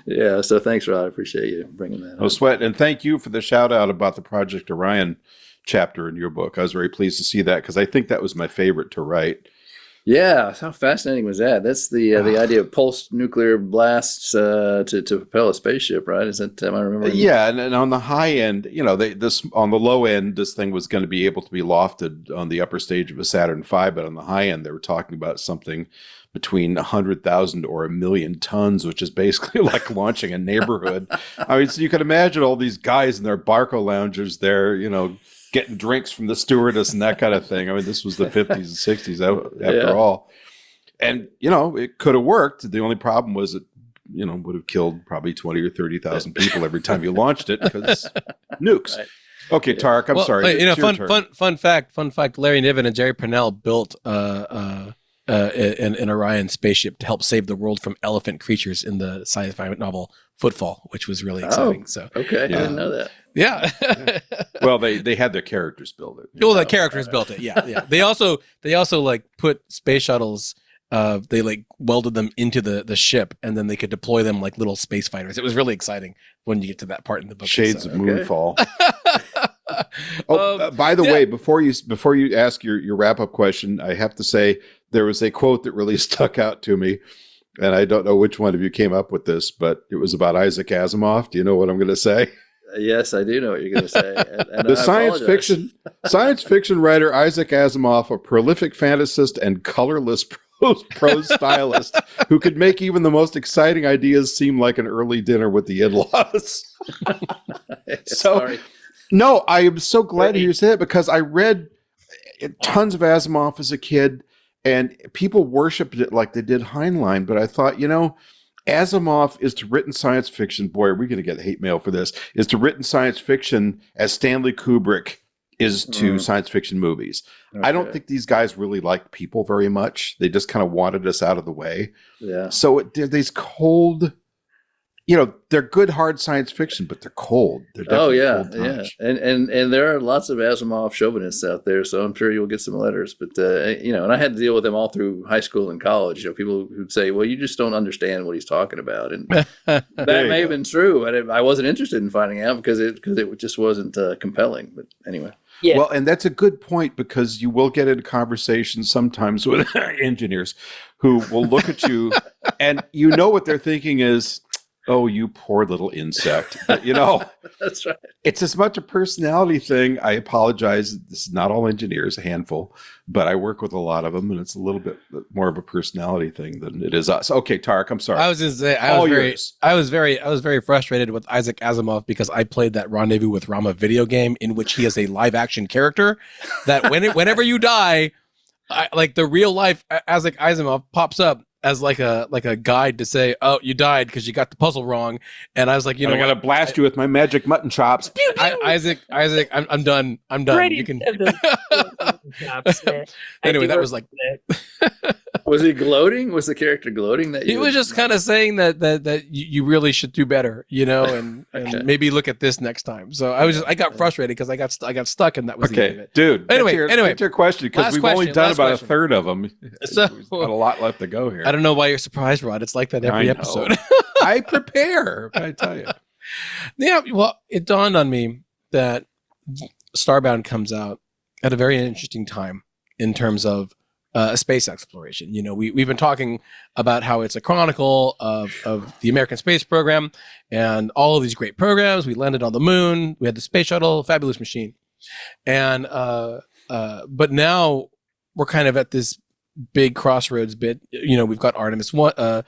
Yeah. So thanks, Rod. I appreciate you bringing that. No up. sweat, and thank you for the shout out about the Project Orion chapter in your book. I was very pleased to see that because I think that was my favorite to write. Yeah, how fascinating was that? That's the idea of pulsed nuclear blasts to propel a spaceship, right? Is that am I remembering? Yeah, and on the high end, this on the low end, this thing was going to be able to be lofted on the upper stage of a Saturn V, but on the high end, they were talking about something between 100,000 or 1,000,000 tons, which is basically like launching a neighborhood. I mean, so you can imagine all these guys in their Barco loungers there, getting drinks from the stewardess and that kind of thing. I mean, this was the 50s and 60s after all. And, it could have worked. The only problem was it, would have killed probably 20 or 30,000 people every time you launched it because nukes. Right. Okay, Tariq, I'm sorry. Wait, fun fact, Larry Niven and Jerry Purnell built an Orion spaceship to help save the world from elephant creatures in the sci-fi novel Footfall, which was really exciting. Okay, I didn't know that. Yeah. Well, they had their characters build it. Well, the characters built it. Yeah. They also like put space shuttles. They like welded them into the ship, and then they could deploy them like little space fighters. It was really exciting when you get to that part in the book. Shades of Moonfall. By the way, before you ask your wrap up question, I have to say there was a quote that really stuck out to me, and I don't know which one of you came up with this, but it was about Isaac Asimov. Do you know what I'm going to say? Yes, I do know what you're going to say. And the science fiction writer Isaac Asimov, a prolific fantasist and colorless prose stylist who could make even the most exciting ideas seem like an early dinner with the in-laws. Sorry. No, I am so glad you said it because I read tons of Asimov as a kid and people worshipped it like they did Heinlein, but I thought, Asimov is to written science fiction. Boy, are we going to get hate mail for this. Is to written science fiction as Stanley Kubrick is to science fiction movies. Okay. I don't think these guys really like people very much. They just kind of wanted us out of the way. Yeah. So they're these cold, they're good hard science fiction, but they're cold. They're definitely cold touch. And there are lots of Asimov chauvinists out there, so I'm sure you'll get some letters. But and I had to deal with them all through high school and college. People who'd say, "Well, you just don't understand what he's talking about," and that may have been true. But I wasn't interested in finding out because it just wasn't compelling. But anyway. Yeah. Well, and that's a good point because you will get into conversations sometimes with engineers who will look at you and what they're thinking is, oh, you poor little insect. But, that's right. It's as much a personality thing. I apologize. This is not all engineers, a handful, but I work with a lot of them, and it's a little bit more of a personality thing than it is us. Okay, Tariq, I'm sorry. I was going to say I was very frustrated with Isaac Asimov because I played that Rendezvous with Rama video game in which he is a live action character that whenever you die, like the real life Isaac Asimov pops up as like a guide to say, oh, you died because you got the puzzle wrong. And I was like, I gotta blast you with my magic mutton chops. Isaac, I'm done. You can. Anyway, that was like. Was he gloating? Was the character gloating that he was just kind of saying that you really should do better, and maybe look at this next time. So I got frustrated because I got stuck, and that was the end of it. Dude. Anyway, get to your question because we've only done about a third of them. So we've got a lot left to go here. I don't know why you're surprised, Rod. It's like that every episode. I prepare, I tell you. Yeah, well, it dawned on me that Starbound comes out at a very interesting time in terms of space exploration. We've been talking about how it's a chronicle of the American space program and all of these great programs. We landed on the moon. We had the space shuttle, fabulous machine. And but now we're kind of at this big crossroads bit. We've got Artemis 1,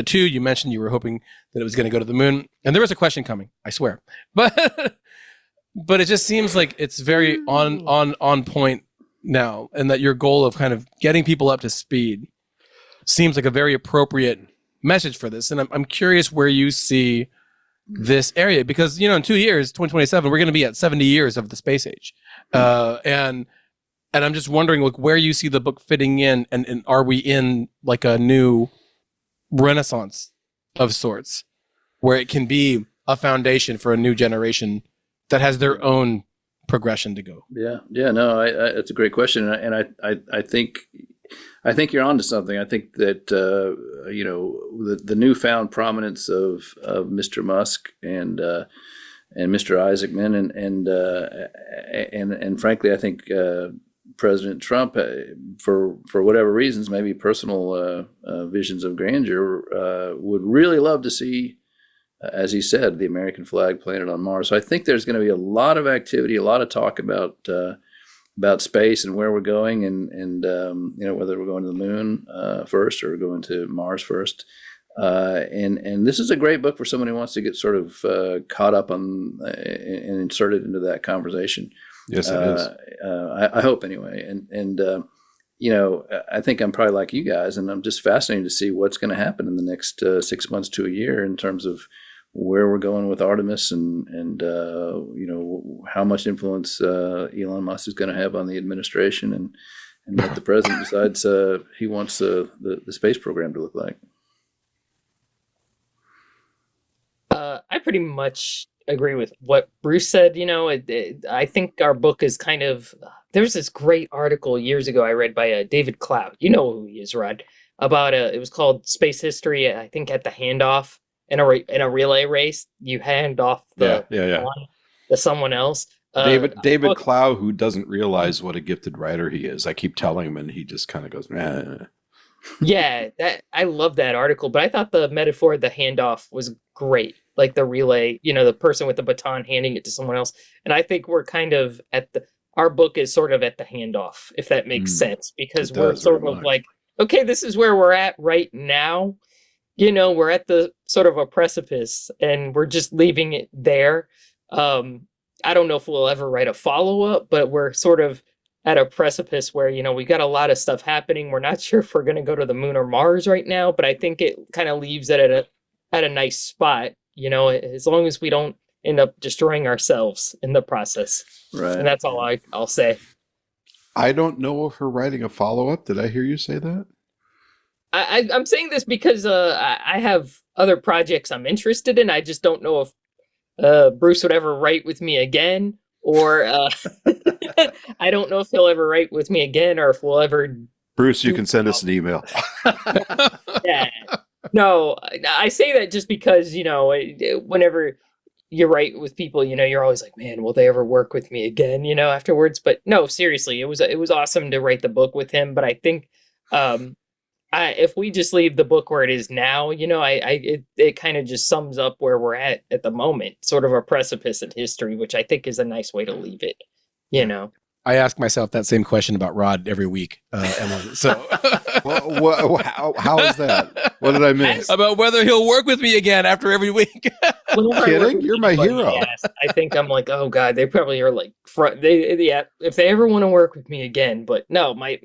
2. You mentioned you were hoping that it was going to go to the moon, and there was a question coming, I swear. But it just seems like it's very on point now, and that your goal of kind of getting people up to speed seems like a very appropriate message for this. And I'm curious where you see this area, because in 2 years, 2027, we're going to be at 70 years of the space age, and I'm just wondering where you see the book fitting in, and are we in like a new renaissance of sorts where it can be a foundation for a new generation that has their own progression to go? No, it's a great question, and I think you're onto something. I think that the newfound prominence of Mr. Musk and Mr. Isaacman and frankly, I think President Trump, for whatever reasons, maybe personal visions of grandeur, would really love to see, as he said, the American flag planted on Mars. So I think there's going to be a lot of activity, a lot of talk about space and where we're going, and whether we're going to the moon first or going to Mars first. And this is a great book for someone who wants to get sort of caught up on and inserted into that conversation. Yes, it is. I hope anyway. And I think I'm probably like you guys, and I'm just fascinated to see what's going to happen in the next 6 months to a year in terms of where we're going with Artemis and how much influence Elon Musk is going to have on the administration and what the president decides he wants the space program to look like. I pretty much agree with what Bruce said. I think our book is kind of, there's this great article years ago I read by David Cloud. You know who he is, Rod, about it was called Space History. I think at the handoff in a relay race, you hand off the baton to someone else. David Cloud, who doesn't realize what a gifted writer he is. I keep telling him, and he just kind of goes, "Nah." Yeah, I love that article, but I thought the metaphor of the handoff was great. Like the relay, the person with the baton handing it to someone else. And I think we're kind of our book is sort of at the handoff, if that makes sense, because we're sort of like, okay, this is where we're at right now. We're at the sort of a precipice and we're just leaving it there. I don't know if we'll ever write a follow-up, but we're sort of at a precipice where, we got a lot of stuff happening. We're not sure if we're going to go to the moon or Mars right now, but I think it kind of leaves it at a nice spot, as long as we don't end up destroying ourselves in the process. Right. And that's all I'll say. I don't know if we're writing a follow-up. Did I hear you say that? I'm saying this because I have other projects I'm interested in. I just don't know if Bruce would ever write with me again, or I don't know if he'll ever write with me again, or if we'll ever. Bruce, you can send us an email. Yeah. No, I say that just because, whenever you write with people, you're always like, man, will they ever work with me again, afterwards? But no, seriously, it was awesome to write the book with him. But I think if we just leave the book where it is now, it kind of just sums up where we're at the moment, sort of a precipice in history, which I think is a nice way to leave it, I ask myself that same question about Rod every week, Emily. So, how is that? What did I miss? About whether he'll work with me again after every week. Kidding? You're my hero. Yes, I think I'm like, oh god, they probably are like, if they ever want to work with me again. But no, my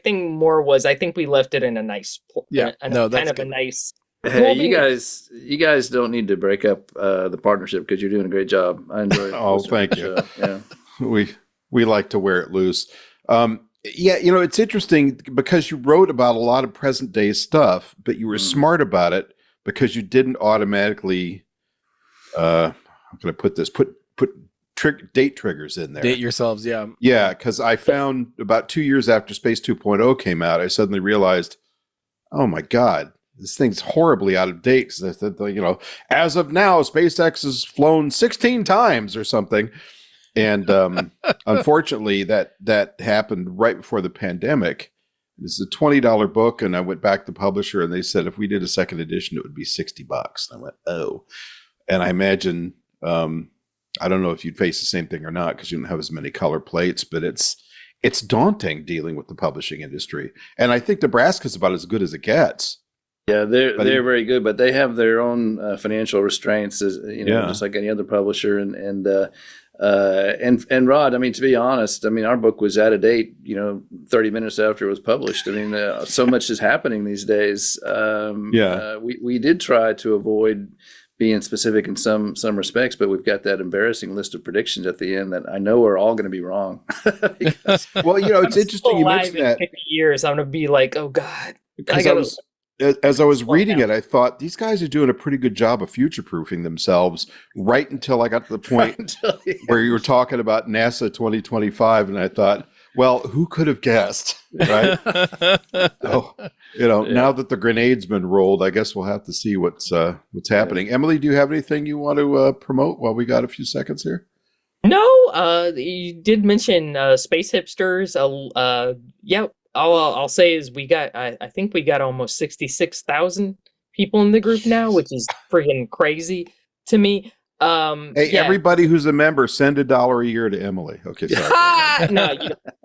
thing more was I think we left it in a nice, that's kind of good. a nice. Hey, you guys don't need to break up the partnership because you're doing a great job. I enjoy it. Oh, thank you. Yeah. We like to wear it loose. It's interesting because you wrote about a lot of present day stuff, but you were smart about it because you didn't automatically, how can I put this? Put date triggers in there. Date yourselves, yeah. Yeah, because I found about 2 years after Space 2.0 came out, I suddenly realized, oh my God, this thing's horribly out of date. As of now, SpaceX has flown 16 times or something. And unfortunately, that happened right before the pandemic. This is a $20 book, and I went back to the publisher, and they said if we did a second edition, it would be $60. I went, oh. And I imagine, I don't know if you'd face the same thing or not because you don't have as many color plates, but it's daunting dealing with the publishing industry. And I think Nebraska's about as good as it gets. Yeah, they're very good, but they have their own financial restraints, just like any other publisher. And Rod, I mean, to be honest, I mean, our book was out of date, 30 minutes after it was published. I mean, so much is happening these days. We did try to avoid being specific in some respects, but we've got that embarrassing list of predictions at the end that I know are all going to be wrong. Well, it's interesting you mentioned that. 50 years, I'm going to be like, oh God. As I was reading it, I thought these guys are doing a pretty good job of future-proofing themselves right until I got to the point where you were talking about NASA 2025, and I thought, well, who could have guessed, right? Now that the grenade's been rolled, I guess we'll have to see what's happening. Emily, do you have anything you want to promote while we got a few seconds here? No, you did mention space hipsters. Yeah, I'll say is we got I think we got almost 66,000 people in the group now, which is freaking crazy to me. Hey, Yeah. everybody who's a member, send $1 a year to Emily. Okay, sorry. No,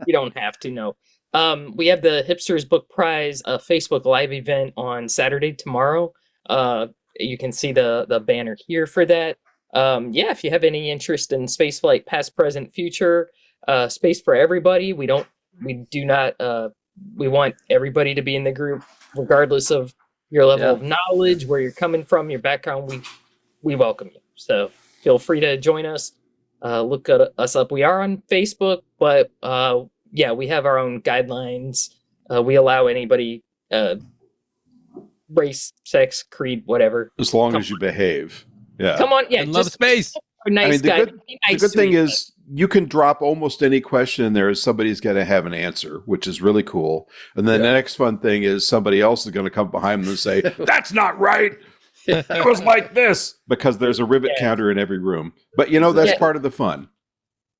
you don't have to. No. We have the Hipsters Book Prize Facebook Live event on Saturday tomorrow. You can see the banner here for that. Yeah, if you have any interest in spaceflight, past, present, future, space for everybody. We do not. We want everybody to be in the group, regardless of your level of knowledge, where you're coming from, your background. We welcome you. So feel free to join us. Look at us up. We are on Facebook, but yeah, we have our own guidelines. We allow anybody, race, sex, creed, whatever. As long as you behave. Yeah. Come on, yeah. And love space. A nice the guy. good, the good thing is you can drop almost any question in there. Somebody's going to have an answer, which is really cool. And then the next fun thing is somebody else is going to come behind them and say, "That's not right. It was like this," because there's a rivet counter in every room. But that's part of the fun.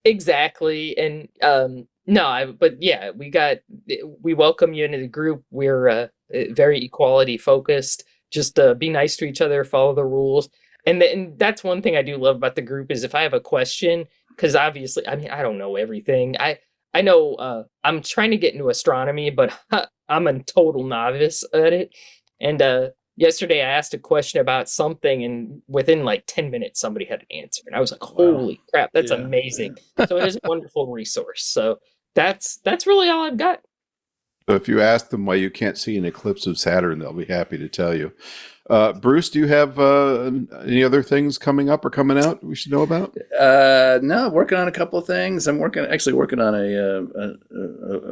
Exactly. And but yeah, we welcome you into the group. We're very equality focused. Just be nice to each other, follow the rules. And that's one thing I do love about the group is if I have a question, because obviously, I mean, I don't know everything. I know I'm trying to get into astronomy, but I'm a total novice at it. And yesterday I asked a question about something, and within like 10 minutes, somebody had an answer. And I was like, holy crap, that's amazing. So it is a wonderful resource. So that's really all I've got. So if you ask them why you can't see an eclipse of Saturn, they'll be happy to tell you. Bruce, do you have any other things coming up or coming out we should know about? No, working on a couple of things. I'm actually working on a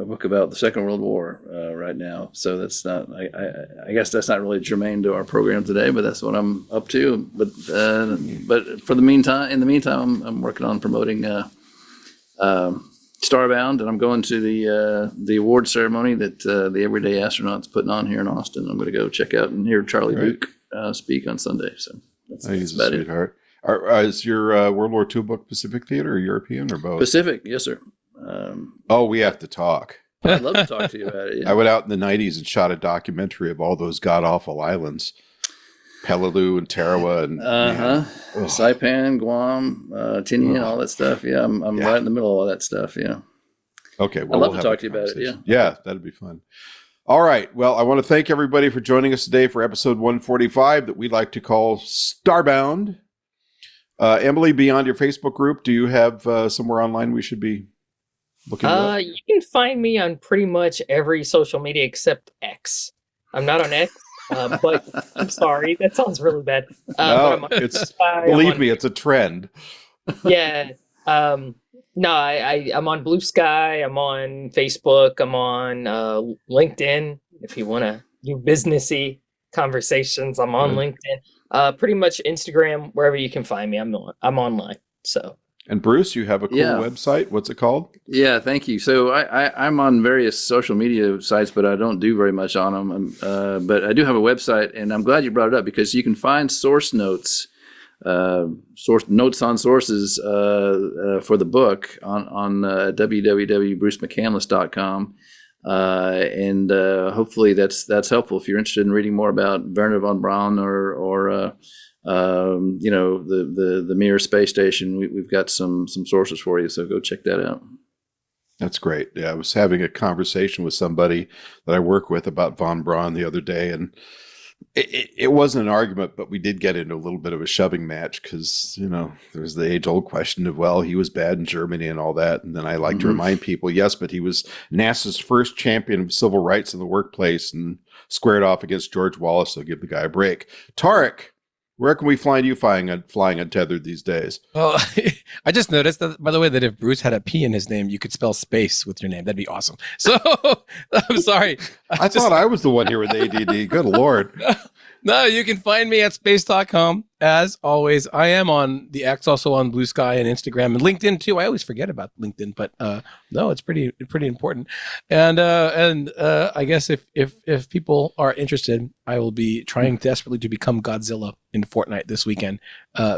book about the Second World War right now. So that's not. I guess that's not really germane to our program today, but that's what I'm up to. But in the meantime, I'm working on promoting Starbound, and I'm going to the award ceremony that the Everyday Astronaut's putting on here in Austin. I'm going to go check out and hear Charlie Duke speak on Sunday. So that's He's about a sweetheart. Is your World War II book Pacific Theater or European or both? Pacific, yes, sir. We have to talk. I'd love to talk to you about it. Yeah. I went out in the 90s and shot a documentary of all those god-awful islands. Peleliu and Tarawa and Saipan, Guam, Tinian, all that stuff. Yeah, I'm right in the middle of all that stuff. Yeah. Okay. Well, I'd love to talk to you about it. Yeah. Yeah, that'd be fun. All right. Well, I want to thank everybody for joining us today for episode 145 that we like to call Starbound. Emily, beyond your Facebook group, do you have somewhere online we should be looking at? You can find me on pretty much every social media except X. I'm not on X. But I'm sorry, that sounds really bad. No, believe me, it's a trend. Yeah. No, I'm on Blue Sky. I'm on Facebook. I'm on LinkedIn. If you want to do businessy conversations, I'm on LinkedIn. Pretty much Instagram, wherever you can find me, I'm online. So. And Bruce, you have a cool website. What's it called? Yeah, thank you. So I'm on various social media sites, but I don't do very much on them. But I do have a website, and I'm glad you brought it up because you can find source notes, notes on sources for the book on www.brucemccandless.com. And hopefully that's helpful if you're interested in reading more about Wernher von Braun or the Mir space station. We've got some sources for you, so go check that out. That's great. Yeah, I was having a conversation with somebody that I work with about von Braun the other day, and it wasn't an argument, but we did get into a little bit of a shoving match because, there's the age-old question of, well, he was bad in Germany and all that. And then I like to remind people, yes, but he was NASA's first champion of civil rights in the workplace and squared off against George Wallace, so give the guy a break. Tariq, where can we find you flying untethered these days? Well, I just noticed that, by the way, that if Bruce had a P in his name, you could spell space with your name. That'd be awesome. So I'm sorry. I thought I was the one here with ADD. Good Lord. No, you can find me at space.com. As always, I am on the X, also on Blue Sky and Instagram and LinkedIn too. I always forget about LinkedIn, but no, it's pretty important. And I guess if people are interested, I will be trying desperately to become Godzilla in Fortnite this weekend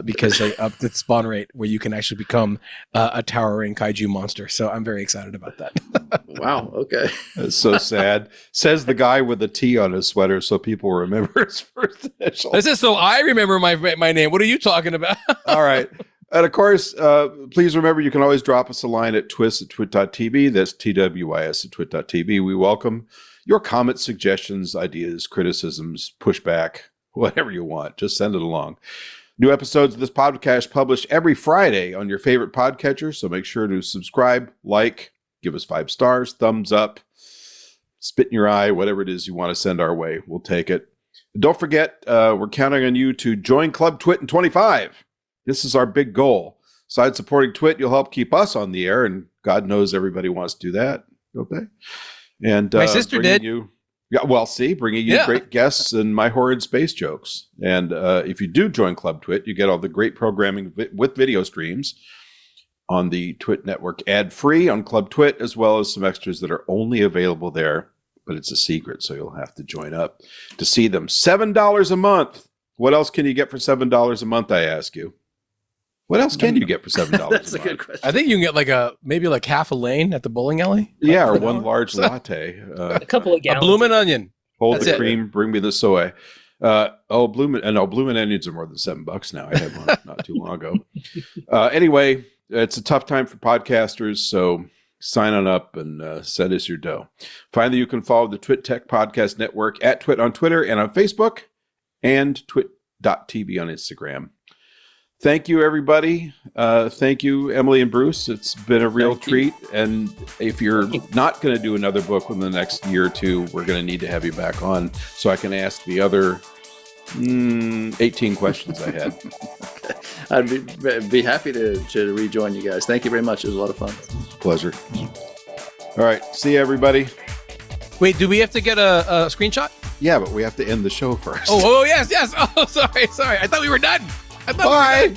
because they upped the spawn rate where you can actually become a towering kaiju monster. So I'm very excited about that. Wow. Okay. That's so sad. Says the guy with a T on his sweater so people remember his first initial. This is so I remember my name. What are you talking about? All right. And of course, please remember you can always drop us a line at twis@twit.tv. That's TWIS at twit.tv. We welcome your comments, suggestions, ideas, criticisms, pushback, whatever you want. Just send it along. New episodes of this podcast published every Friday on your favorite podcatcher. So make sure to subscribe, like, give us 5 stars, thumbs up, spit in your eye, whatever it is you want to send our way. We'll take it. Don't forget, we're counting on you to join Club Twit in 25. This is our big goal. Besides supporting Twit, you'll help keep us on the air, and God knows everybody wants to do that, don't they? And my sister did. Bringing you great guests and my horrid space jokes. And if you do join Club Twit, you get all the great programming with video streams on the Twit network ad-free on Club Twit, as well as some extras that are only available there, but it's a secret, so you'll have to join up to see them. $7 a month. What else can you get for $7 a month, I ask you? What else can you get for $7 That's a a month? good question. I think you can get maybe half a lane at the bowling alley. Yeah, or one large latte. A couple of A gallons. bloomin' onion. Hold That's the it. cream, bring me the soy. Bloomin' onions are more than $7 now. I had one not too long ago. Anyway, it's a tough time for podcasters, so sign on up and send us your dough. Finally, you can follow the Twit Tech Podcast Network at Twit on Twitter and on Facebook, and twit.tv on Instagram. Thank you, everybody. Thank you, Emily and Bruce. It's been a real treat. And if you're not going to do another book within the next year or two, we're going to need to have you back on so I can ask the other 18 questions I had. I'd be happy to rejoin you guys. Thank you very much. It was a lot of fun. Pleasure. All right. See you, everybody. Wait, do we have to get a screenshot? Yeah, but we have to end the show first. Oh, yes. Oh, sorry. I thought we were done. Bye.